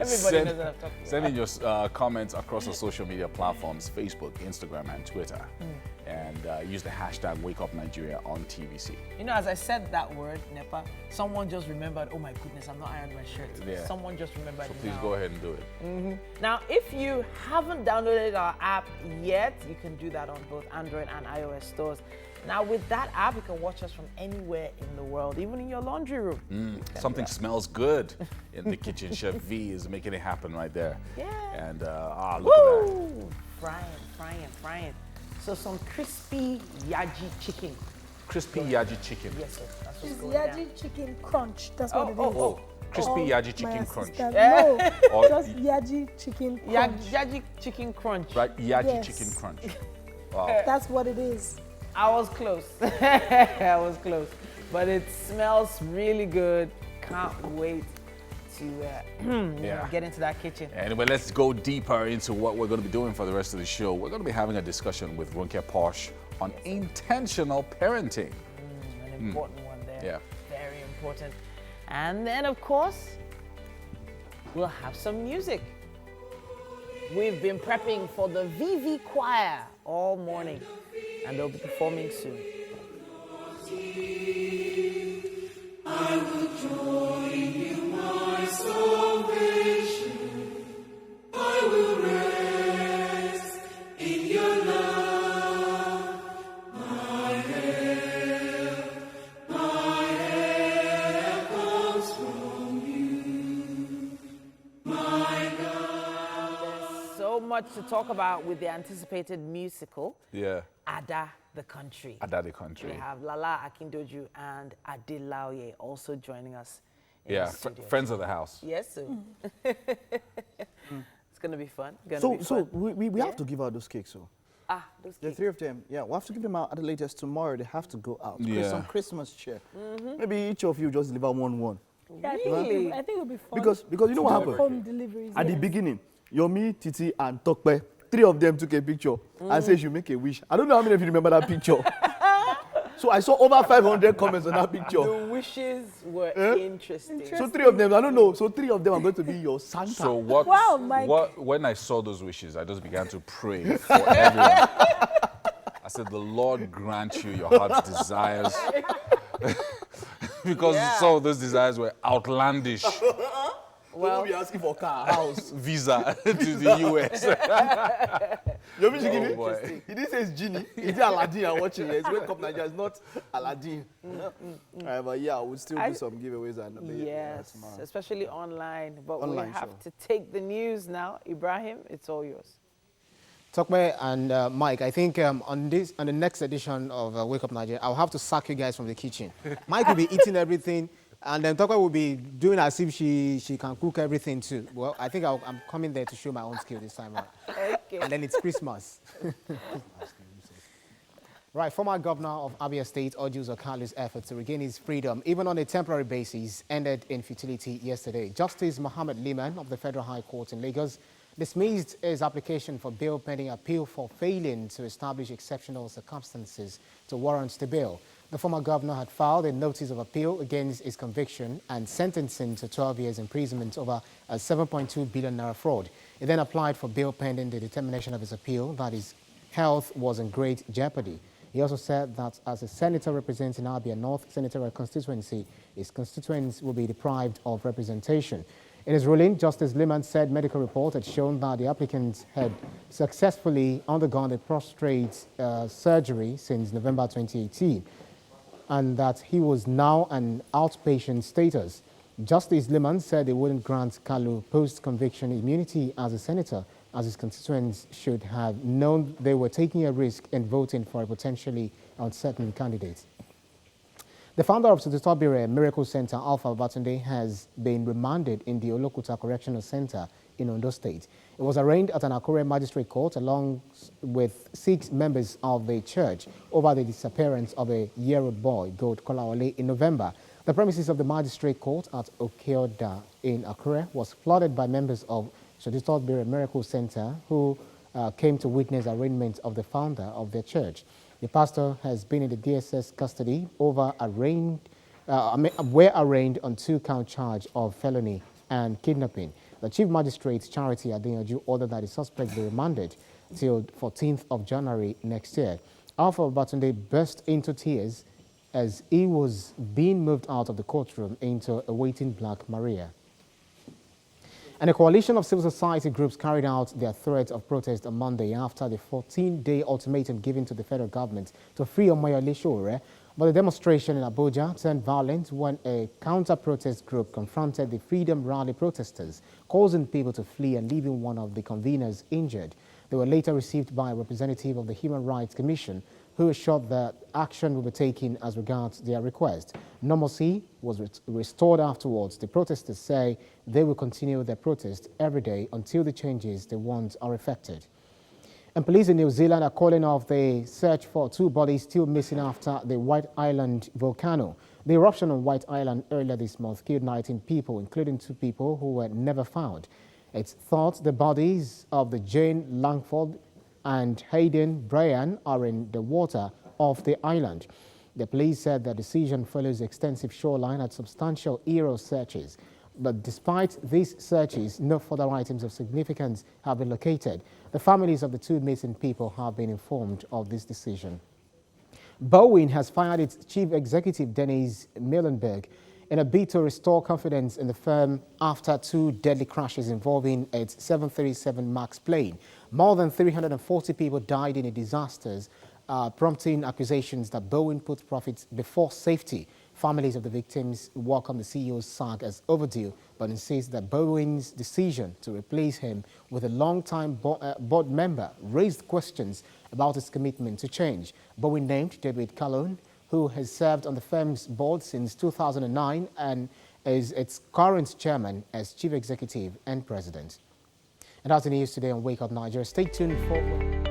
Everybody knows what I'm talking about. Send in your comments across the social media platforms, Facebook, Instagram, and Twitter. and use the hashtag #WakeUpNigeria on TVC. You know, as I said that word, Nepa, someone just remembered, oh my goodness, I'm not ironed my shirt. Yeah. Someone just remembered So it please now. go ahead and do it. Now, if you haven't downloaded our app yet, you can do that on both Android and iOS stores. Now, with that app, you can watch us from anywhere in the world, even in your laundry room. Something smells good in the kitchen. Chef V is making it happen right there. Yeah. And look at that. Woo! Frying. So some crispy yaji chicken. Crispy yaji chicken. Yes, sir. That's what's It's going down. Yaji chicken crunch. That's what it is. Oh, crispy yaji My chicken crunch. assistant. Yeah. No, Or- just Yaji chicken crunch. Yaji chicken crunch. Right, yaji Yes. chicken crunch. Wow. That's what it is. I was close. I was close. But it smells really good. Can't wait to get into that kitchen. Anyway, let's go deeper into what we're going to be doing for the rest of the show. We're going to be having a discussion with Ronke Posh on intentional parenting. An important one there. Yeah. Very important. And then, of course, we'll have some music. We've been prepping for the VV Choir all morning, and they'll be performing soon. I will join you, my salvation. I will rest in your love. My help comes from you, my God. There's so much to talk about with the anticipated musical, Yeah. Ada the Country. Ada the Country. We have Lala Akindoju and Adelauye also joining us in Yeah, the studio. friends of the house. Yes, sir. It's going to be fun. So we have to give out those cakes, so. Those The three of them, yeah, we'll have to give them out at the latest tomorrow. They have to go out. Yeah. Some Christmas cheer. Maybe each of you just deliver one. Yeah, Really? I think it'll be fun. Because you know what happened? Home deliveries. At the yes. beginning, Yomi, Titi, and Tokpe, three of them took a picture and said you make a wish. I don't know how many of you remember that picture. So I saw over 500 comments on that picture. The wishes were interesting. So three of them, I don't know. So three of them are going to be your Santa. So what? Wow, Mike. When I saw those wishes, I just began to pray for everyone. I said, "The Lord grant you your heart's desires," because some of those desires were outlandish. Well, we'll be asking for car, house, visa to the US. Yomi should give Oh, it. boy. He didn't say it's Genie. He did Aladdin and watching it. It's Wake Up Nigeria. It's not Aladdin. But yeah, we'll still do some giveaways. Yes, especially online. But Online, we have sure. to take the news now. Ibrahim, it's all yours. Tokwe and Mike, I think on the next edition of Wake Up Nigeria, I'll have to sack you guys from the kitchen. Mike will be eating everything, and then Tokwe will be doing as if she can cook everything too. Well, I think I'm coming there to show my own skill this time around. Okay. And then it's Christmas. Right, former governor of Abia State, Orji Kalu's efforts to regain his freedom, even on a temporary basis, ended in futility yesterday. Justice Mohammed Liman of the Federal High Court in Lagos dismissed his application for bail pending appeal for failing to establish exceptional circumstances to warrant the bail. The former governor had filed a notice of appeal against his conviction and sentencing to 12 years imprisonment over a 7.2 billion naira fraud. He then applied for bail pending the determination of his appeal that his health was in great jeopardy. He also said that as a senator representing Abia North Senatorial constituency, his constituents will be deprived of representation. In his ruling, Justice Liman said medical report had shown that the applicant had successfully undergone a prostate surgery since November 2018 and that he was now an outpatient status. Justice Liman said he wouldn't grant Kalu post-conviction immunity as a senator, as his constituents should have known they were taking a risk in voting for a potentially uncertain candidate. The founder of Sotitobire Miracle Center, Alpha Babatunde, has been remanded in the Olokuta Correctional Center in Ondo State. It was arraigned at an Akure Magistrate Court along with 6 members of the church over the disappearance of a year-old boy, Gold Kolawole, in November. The premises of the Magistrate Court at Okeoda in Akure was flooded by members of Sotitobire Miracle Center who came to witness arraignment of the founder of their church. The pastor has been in the DSS custody were arraigned on 2-count charge of felony and kidnapping. The Chief Magistrate Charity Adeyanju ordered that the suspect be remanded till 14th of January next year. Alpha Batunde burst into tears as he was being moved out of the courtroom into a waiting Black Maria. And a coalition of civil society groups carried out their threat of protest on Monday after the 14-day ultimatum given to the federal government to free Omoyole Sowore. But the demonstration in Abuja turned violent when a counter-protest group confronted the Freedom Rally protesters, causing people to flee and leaving one of the conveners injured. They were later received by a representative of the Human Rights Commission, who assured that action will be taken as regards their request. Normalcy was restored afterwards. The protesters say they will continue their protest every day until the changes they want are effected. And police in New Zealand are calling off the search for 2 bodies still missing after the White Island volcano. The eruption on White Island earlier this month killed 19 people, including 2 people who were never found. It's thought the bodies of the Jane Langford and Hayden Bryan are in the water off the island. The police said the decision follows extensive shoreline and substantial aerial searches. But despite these searches, no further items of significance have been located. The families of the 2 missing people have been informed of this decision. Boeing has fired its chief executive, Dennis Muilenburg, in a bid to restore confidence in the firm after 2 deadly crashes involving its 737 MAX plane. More than 340 people died in the disasters, prompting accusations that Boeing put profits before safety. Families of the victims welcome the CEO's sack as overdue, but insist that Boeing's decision to replace him with a long-time board member raised questions about its commitment to change. Boeing named David Kalu, who has served on the firm's board since 2009 and is its current chairman, as chief executive and president. And that's the news today on Wake Up Nigeria. Stay tuned for...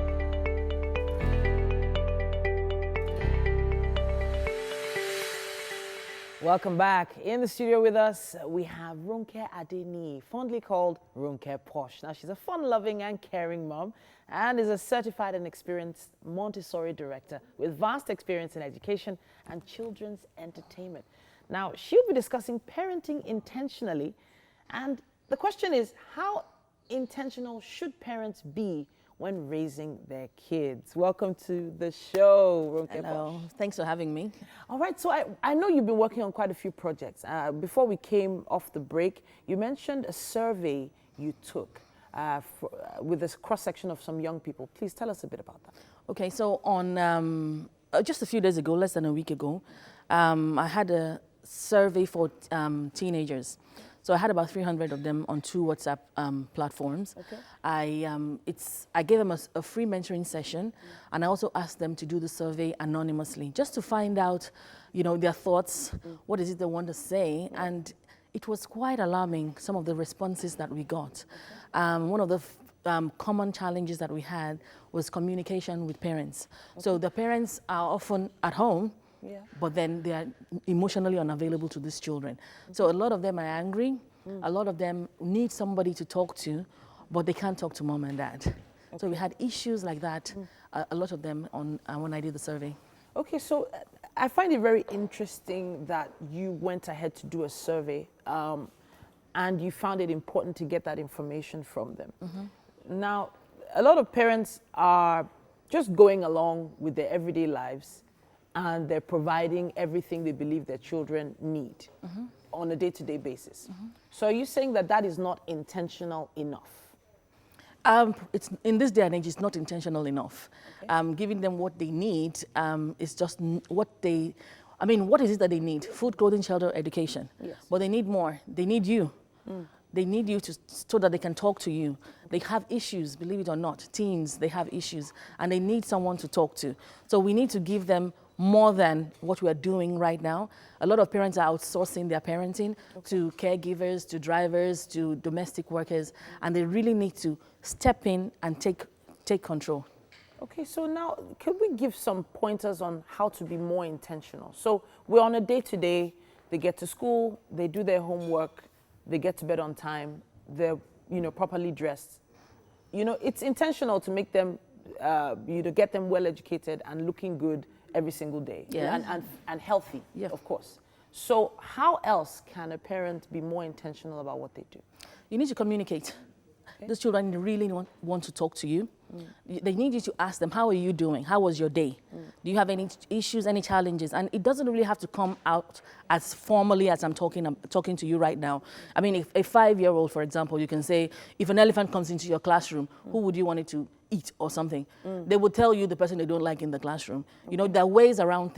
Welcome back. In the studio with us, we have Ronke Adeni, fondly called Ronke Posh. Now, she's a fun-loving and caring mom and is a certified and experienced Montessori director with vast experience in education and children's entertainment. Now, she'll be discussing parenting intentionally, and the question is, how intentional should parents be when raising their kids? Welcome to the show, Ronke Hello, Posh. thanks for having me. All right, so I know you've been working on quite a few projects. Before we came off the break, you mentioned a survey you took with this cross-section of some young people. Please tell us a bit about that. Okay, so on just a few days ago, less than a week ago, I had a survey for teenagers. So I had about 300 of them on 2 WhatsApp platforms. Okay. I gave them a free mentoring session, and I also asked them to do the survey anonymously, just to find out, you know, their thoughts, what is it they want to say, and it was quite alarming, some of the responses that we got. One of the common challenges that we had was communication with parents. Okay. So the parents are often at home, but then they are emotionally unavailable to these children. So a lot of them are angry. A lot of them need somebody to talk to, but they can't talk to mom and dad. Okay. So we had issues like that, a lot of them on when I did the survey. Okay, so I find it very interesting that you went ahead to do a survey and you found it important to get that information from them. Now, a lot of parents are just going along with their everyday lives, and they're providing everything they believe their children need on a day-to-day basis. So are you saying that that is not intentional enough? It's, in this day and age, it's not intentional enough. Okay. Giving them what they need is just what they, I mean, what is it that they need? Food, clothing, shelter, education. Yes. But they need more. They need you. They need you so that they can talk to you. They have issues, believe it or not. Teens, they have issues, and they need someone to talk to. So we need to give them more than what we are doing right now. A lot of parents are outsourcing their parenting to caregivers, to drivers, to domestic workers, and they really need to step in and take control. Okay, so now, can we give some pointers on how to be more intentional? So we're on a day-to-day, they get to school, they do their homework, they get to bed on time, they're, you know, properly dressed. You know, it's intentional to make them, you know, get them well educated and looking good every single day, and healthy, of course. So how else can a parent be more intentional about what they do? You need to communicate. Okay. Those children really want to talk to you. They need you to ask them, how are you doing? How was your day? Do you have any issues, any challenges? And it doesn't really have to come out as formally as I'm talking to you right now. I mean, if a 5-year-old, for example, you can say, if an elephant comes into your classroom, who would you want it to eat or something? They would tell you the person they don't like in the classroom. You know, there are ways around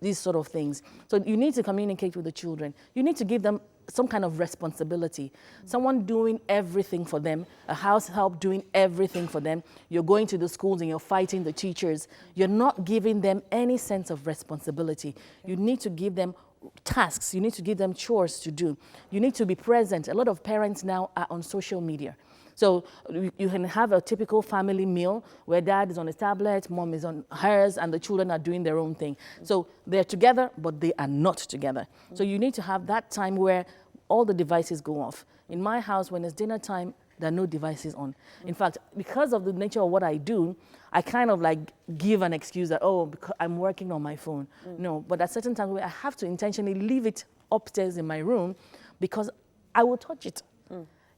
these sort of things. So you need to communicate with the children. You need to give them some kind of responsibility. Someone doing everything for them, a house help doing everything for them. You're going to the schools and you're fighting the teachers. You're not giving them any sense of responsibility. You need to give them tasks. You need to give them chores to do. You need to be present. A lot of parents now are on social media. So you can have a typical family meal where dad is on his tablet, mom is on hers, and the children are doing their own thing. So they're together, but they are not together. So you need to have that time where all the devices go off. In my house, when it's dinner time, there are no devices on. In fact, because of the nature of what I do, I kind of like give an excuse that, oh, because I'm working on my phone. No, but at certain times where I have to intentionally leave it upstairs in my room because I will touch it.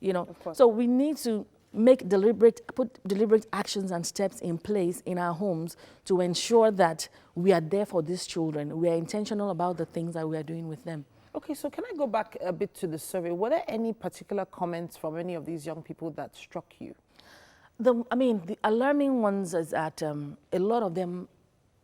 You know, so we need to put deliberate actions and steps in place in our homes to ensure that we are there for these children. We are intentional about the things that we are doing with them. Okay, so can I go back a bit to the survey? Were there any particular comments from any of these young people that struck you? The alarming ones is that a lot of them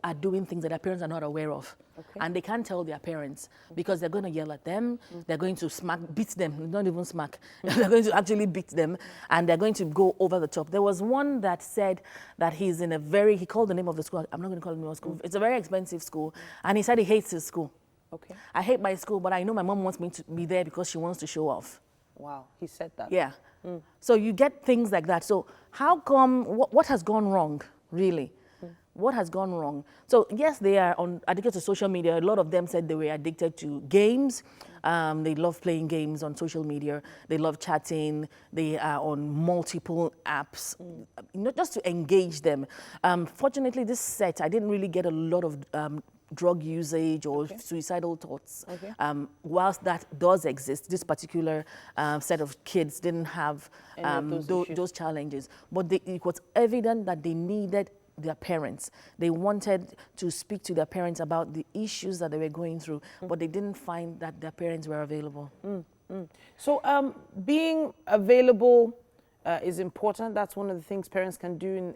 are doing things that their parents are not aware of. Okay. And they can't tell their parents because they're going to yell at them, they're going to beat them, not even smack, they're going to actually beat them, and they're going to go over the top. There was one that said that he's in he called the name of the school, I'm not going to call the name of the school, it's a very expensive school, and he said he hates his school. Okay. I hate my school, but I know my mom wants me to be there because she wants to show off. Wow, he said that. Yeah. So you get things like that. So how come, what has gone wrong, really? What has gone wrong? So yes, they are addicted to social media. A lot of them said they were addicted to games. They love playing games on social media. They love chatting. They are on multiple apps, not just to engage them. Fortunately, this set, I didn't really get a lot of drug usage or suicidal thoughts. Okay. Whilst that does exist, this particular set of kids didn't have those challenges. But it was evident that they needed their parents. They wanted to speak to their parents about the issues that they were going through, but they didn't find that their parents were available. So being available is important. That's one of the things parents can do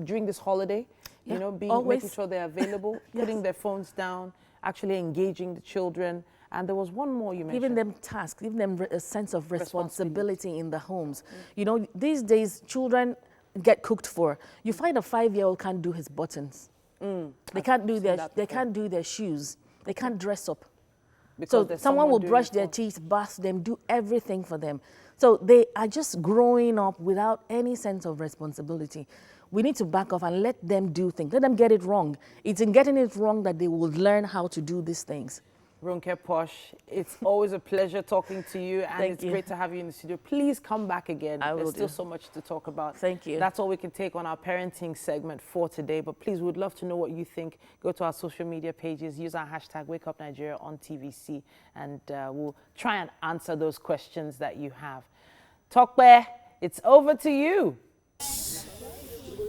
during this holiday. You know, making sure they're available, putting their phones down, actually engaging the children. And there was one more you mentioned. Giving them tasks, giving them a sense of responsibility in the homes. You know, these days, children get cooked for. You find a 5-year-old can't do his buttons. They can't do their shoes. They can't dress up. So someone will brush their teeth, bath them, do everything for them. So they are just growing up without any sense of responsibility. We need to back off and let them do things. Let them get it wrong. It's in getting it wrong that they will learn how to do these things. Ronke Posh, it's always a pleasure talking to you, and it's great to have you in the studio. Please come back again. There's still so much to talk about. Thank you. That's all we can take on our parenting segment for today, but please, we'd love to know what you think. Go to our social media pages, use our hashtag WakeUpNigeria on TVC, and we'll try and answer those questions that you have. Tokwe, it's over to you.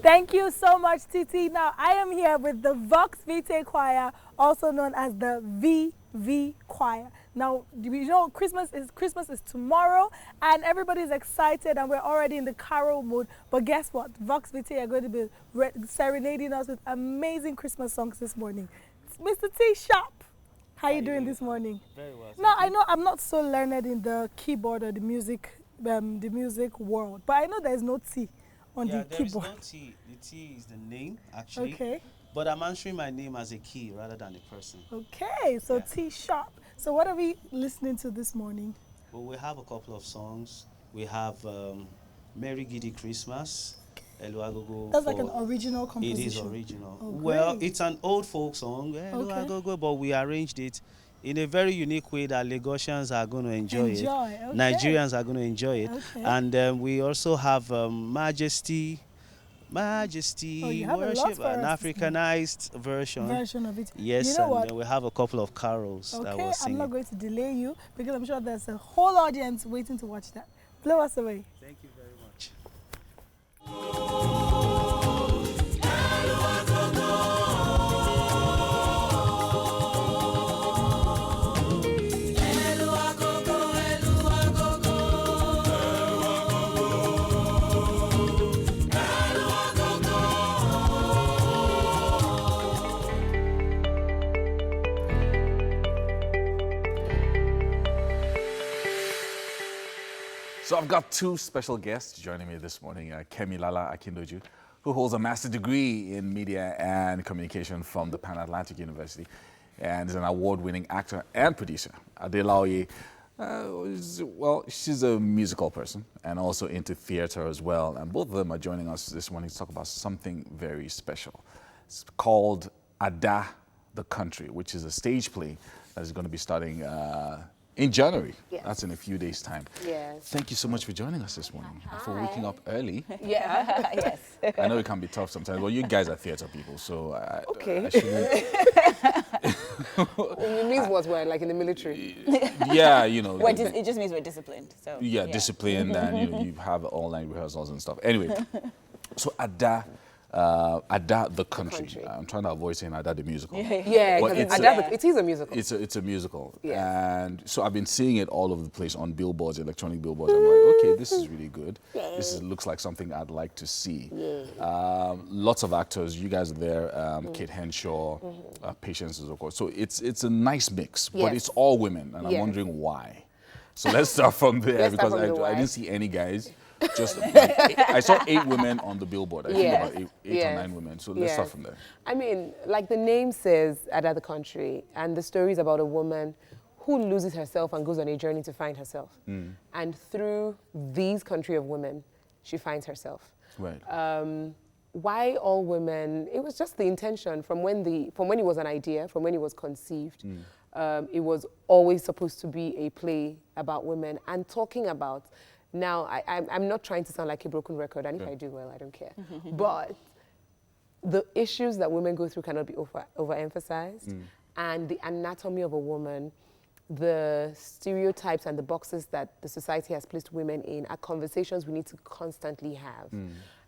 Thank you so much, Titi. Now, I am here with the Vox Vitae Choir, also known as the VV Choir. Now, you know, Christmas is tomorrow, and everybody's excited, and we're already in the carol mood. But guess what? Vox Vitae are going to be serenading us with amazing Christmas songs this morning. Mr. T Sharp, how are you doing this morning? Very well. Now, I know I'm not so learned in the keyboard or the music world, but I know there's no T on the keyboard. There is no T. The T is the name, actually. Okay. But I'm answering my name as a key rather than a person. Okay, so T Sharp. So what are we listening to this morning? Well, we have a couple of songs. We have Merry Giddy Christmas. That's like an original composition. It is original. Oh, well, it's an old folk song, but we arranged it in a very unique way that Lagosians are going to enjoy it. Okay. Nigerians are going to enjoy it. Okay. And we also have Majesty Worship, an Africanized version of it. Yes, you know and what? then we have a couple of carols that we'll sing. I'm not going to delay you because I'm sure there's a whole audience waiting to watch that. Blow us away. Thank you very much. So I've got two special guests joining me this morning. Kemi Lala Akindoju, who holds a master's degree in media and communication from the Pan Atlantic University, and is an award-winning actor and producer. Adelaoye, well, she's a musical person and also into theater as well. And both of them are joining us this morning to talk about something very special. It's called Ada the Country, which is a stage play that is going to be starting in January. Yes. That's in a few days' time. Yes. Thank you so much for joining us this morning and for waking up early. Yeah. Yes. I know it can be tough sometimes. Well, you guys are theater people, so Okay. I shouldn't. It means what? We're like in the military. Yeah, you know. It just means we're disciplined. So. Yeah, disciplined, and you have online rehearsals and stuff. Anyway, so Ada the Country. I'm trying to avoid saying Ada the musical. Yeah, But because it is a musical. It's a musical. Yeah. And so I've been seeing it all over the place on billboards, electronic billboards. I'm like, okay, this is really good. Looks like something I'd like to see. Lots of actors. You guys are there. Kate Henshaw, Patience, of course. So it's a nice mix, but it's all women, and I'm wondering why. So let's start from there because I didn't see any guys. Just I saw 8 women on the billboard. I think about eight or 9 women. So let's start from there. I mean, like the name says, Ada the Country, and the story is about a woman who loses herself and goes on a journey to find herself. And through these country of women, she finds herself. Right. Why all women? It was just the intention from when it was an idea, from when it was conceived. It was always supposed to be a play about women and talking about. Now, I'm not trying to sound like a broken record, and if I do, well, I don't care. But the issues that women go through cannot be overemphasized, and the anatomy of a woman, the stereotypes and the boxes that the society has placed women in are conversations we need to constantly have.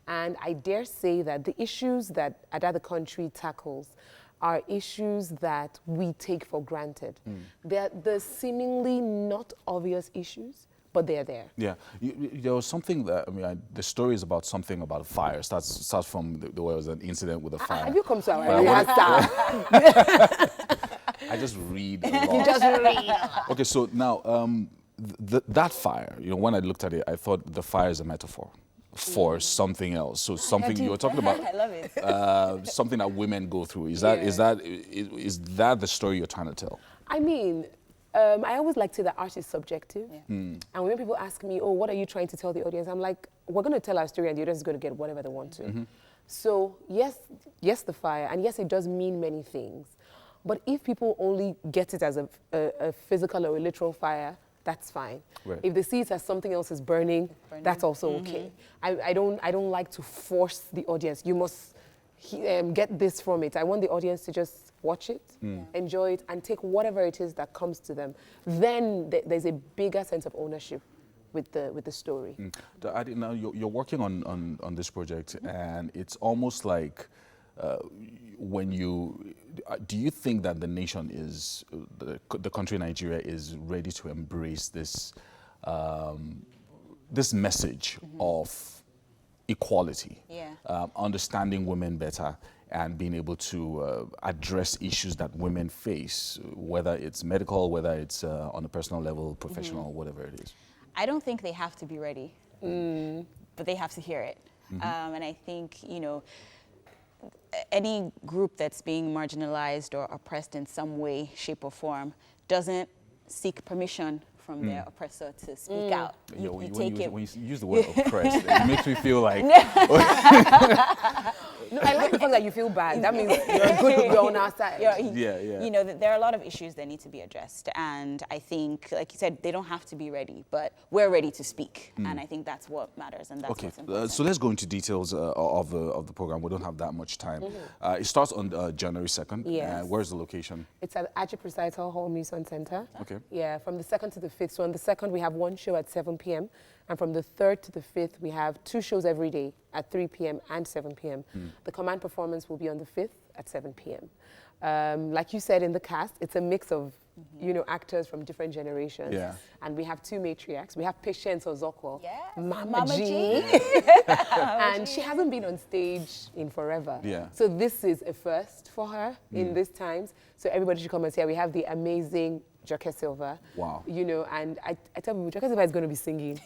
And I dare say that the issues that Ada the Country tackles are issues that we take for granted. They're the seemingly not obvious issues, but they're there. Yeah, there was something that, I mean, the story is about something about a fire. Starts from the way it was an incident with a fire. Have you come to our I just read a lot. You just read a lot. Okay, so now, that fire, when I looked at it, I thought the fire is a metaphor for something else. So something you were talking about. I love it. Something that women go through. Is that the story you're trying to tell? I mean, I always like to say that art is subjective. And when people ask me, oh, what are you trying to tell the audience? I'm like, we're going to tell our story and the audience is going to get whatever they want to. So yes, the fire, and yes, it does mean many things. But if people only get it as a physical or a literal fire, that's fine. Right. If they see it as something else is burning, that's also okay. I don't like to force the audience. You must get this from it. I want the audience to just watch it, enjoy it, and take whatever it is that comes to them. Then there's a bigger sense of ownership with the story. Now you're working on this project, and it's almost like do you think that the nation is the country Nigeria is ready to embrace this this message of equality, understanding women better, and being able to address issues that women face, whether it's medical, whether it's on a personal level, professional, whatever it is? I don't think they have to be ready, but they have to hear it. And I think, any group that's being marginalized or oppressed in some way, shape, or form doesn't seek permission from their oppressor to speak out. When you use the word oppressed, it makes me feel like... No, I like the fact that you feel bad. That means you're on our side. There are a lot of issues that need to be addressed. And I think, like you said, they don't have to be ready, but we're ready to speak. And I think that's what matters, and that's what's important. So let's go into details of the program. We don't have that much time. It starts on January 2nd. Yes. Where's the location? It's at Ajip Recital Hall Muson Center. Okay. Yeah, from the 2nd to the 5th. So on the 2nd, we have one show at 7 p.m. And from the 3rd to the 5th, we have 2 shows every day at 3 p.m. and 7 p.m. The command performance will be on the 5th at 7 p.m. Like you said in the cast, it's a mix of actors from different generations. Yeah. And we have 2 matriarchs. We have Patience Ozokwo, Mama Mama G. G. And she hasn't been on stage in forever. Yeah. So this is a first for her in these times. So everybody should come and see her. We have the amazing Joke Silva. Wow. And I tell people, Joke Silva is going to be singing.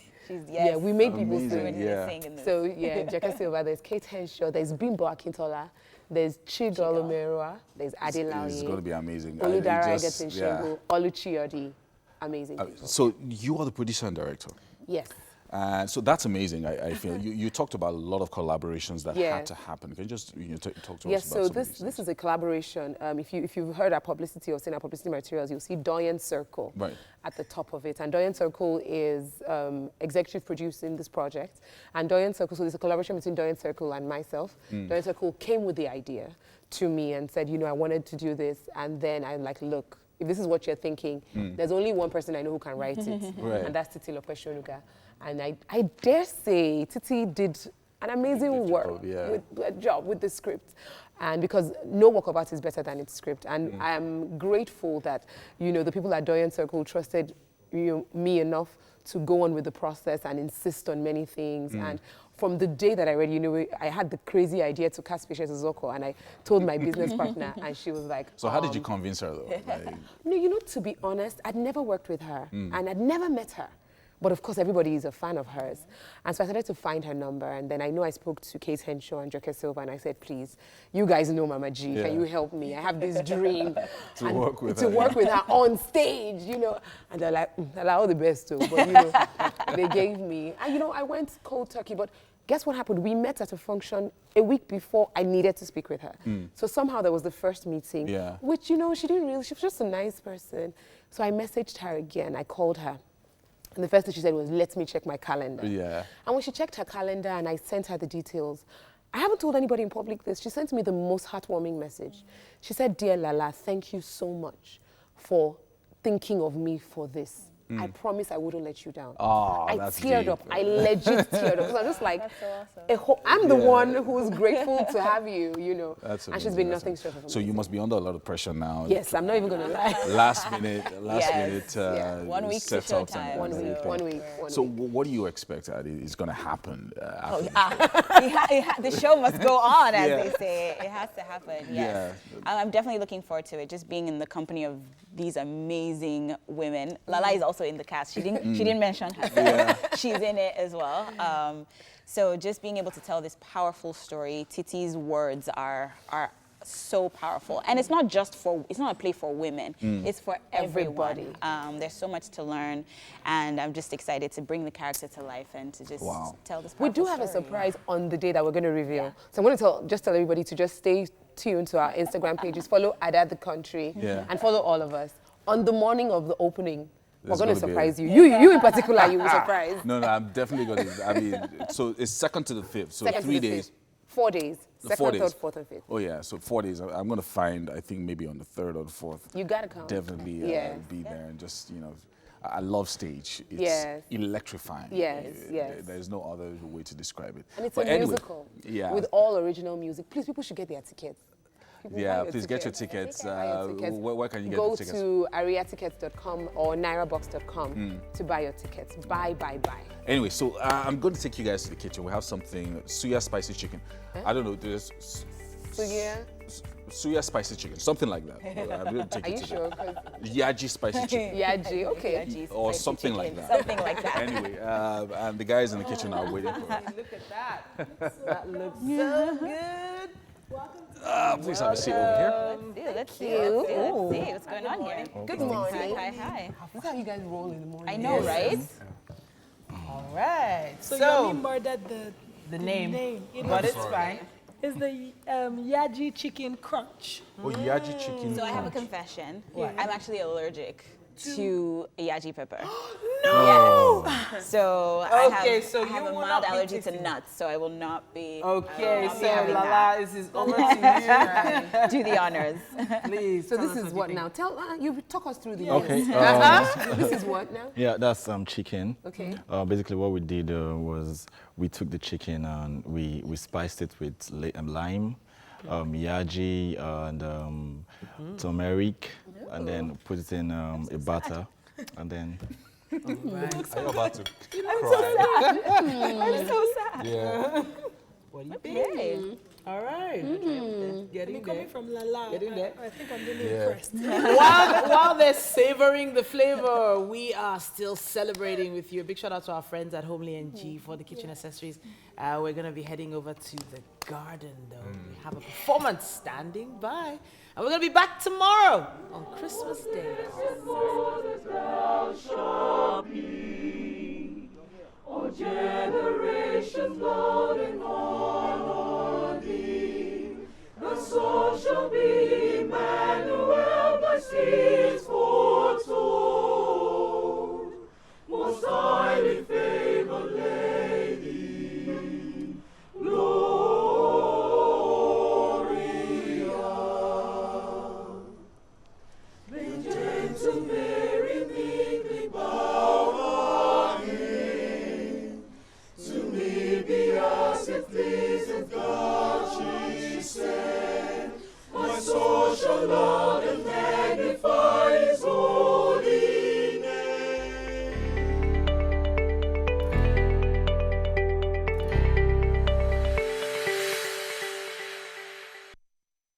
Yeah, we made people Amazing, sing. yeah. So yeah, Jackie Silva, there's Kate Henshaw, there's Bimbo Akintola, there's Chidol Omerwa, there's Adelauye. It's going to be amazing. Oludara Just- Egetin Oluchi Odi. Amazing people. So you are the producer and director. Yes. So that's amazing, I feel. You talked about a lot of collaborations that Yeah. had to happen. Can you just talk to Yes, us so about some of these? this is a collaboration. If you've heard our publicity or seen our publicity materials, you'll see Doyen Circle Right. at the top of it. And Doyen Circle is executive producing this project. And Doyen Circle, so there's a collaboration between Doyen Circle and myself. Doyen Circle came with the idea to me and said, I wanted to do this. And then I'm like, look, if this is what you're thinking, there's only one person I know who can write it, Right. and that's Titi Lopeshonuga. And I dare say Titi did an amazing work with the script. And because no work of art is better than its script. And I'm grateful that, the people at Doyen Circle trusted me enough to go on with the process and insist on many things. And from the day that I read, I had the crazy idea to cast Patience Uzoko, and I told my business partner, and she was like, So how did you convince her, though? Like, No, to be honest, I'd never worked with her, and I'd never met her. But of course, everybody is a fan of hers. And so I started to find her number. And then I know I spoke to Kate Henshaw and Joke Silva, and I said, please, you guys know Mama G. Yeah. Can you help me? I have this dream. To work with to her, work yeah. with her on stage, And they're like, all the best, too. But, they gave me. And, I went cold turkey. But guess what happened? We met at a function a week before I needed to speak with her. So somehow there was the first meeting, which, she didn't really, she was just a nice person. So I messaged her again. I called her. And the first thing she said was, let me check my calendar. Yeah. And when she checked her calendar and I sent her the details, I haven't told anybody in public this. She sent me the most heartwarming message. She said, Dear Lala, thank you so much for thinking of me for this. I promise I wouldn't let you down. Oh, I that's teared deep. up. I legit teared up. Because I'm just like, I'm the one who's grateful to have you, That's and she's amazing, been that's nothing short of So you must be under a lot of pressure now. Yes, I'm not even going to lie. Last minute, Yeah. 1 week to set out showtime. and 1 week, everything. 1 week. So what do you expect is going to happen after The show must go on, as Yeah. they say. It has to happen, yes. I'm definitely looking forward to it, just being in the company of these amazing women. Lala is also in the cast. She didn't mention herself. She's in it as well. So just being able to tell this powerful story, Titi's words are so powerful. And it's not a play for women. It's for everybody. There's so much to learn, and I'm just excited to bring the character to life and to just tell this powerful We do have a story. surprise on the day that we're going to reveal. So I'm going to tell everybody to just stay tuned to our Instagram pages, follow Ada the Country, and follow all of us. On the morning of the opening, we're going to surprise you. You in particular, you will be surprised. No, I'm definitely going to. So it's 2nd to the 5th. So Second to 3 the days. 5th. 4 days. The 4 Second, days. third, fourth, and fifth. Oh, yeah. So 4 days. I'm going to find, I think, maybe on the 3rd or the 4th. You got to come. Definitely be there and just, I love stage. It's Yes. electrifying. Yes, yes. There's no other way to describe it. And it's But a anyway, musical yeah. with all original music. Please, people should get their tickets. People buy Yeah, your please get your tickets. Buy your tickets. Where can you get Go the tickets? to ariatickets.com or nairabox.com to buy your tickets. Buy. Anyway, so I'm going to take you guys to the kitchen. We have something, suya spicy chicken. I don't know, there's suya spicy chicken, something like that. I'm going to take Are you to sure? that. Yaji spicy chicken. Yaji, okay. Yaji Or spicy something chicken, like that. something like that. Anyway, and the guys in the kitchen are waiting for it. Look at that. That looks so good. Please have a seat over here. Let's see what's going on here. Good morning. Hi. This is how you guys roll in the morning. I know, right? All right. So Yomi murdered the name. It But was- it's fine. It's the Yaji chicken crunch. Oh, Yaji chicken. So I have a confession. What? I'm actually allergic to Yaji pepper. No. Yes. So Okay, I so have you a will mild not be allergy to tasting- nuts, so I will not be. Okay, not be so having Lala, that. this is over to Do the honors. you. Please. So tell this us is you what think. now? You talk us through the Okay. This is what now? Yeah, that's chicken. Okay. Basically, what we did was we took the chicken and we spiced it with lime, yaji, and turmeric, and then put it in a batter, and then. Are you about to I'm so sad. I'm so sad. Yeah. What do you Okay. think? All right. Getting coming there. from Lala, Getting there. I think I'm really impressed. while they're savoring the flavor, we are still celebrating with you. A big shout out to our friends at Homely NG for the kitchen accessories. We're going to be heading over to the garden, though. We have a performance standing by. And we're going to be back tomorrow on Christmas Day. Our generations long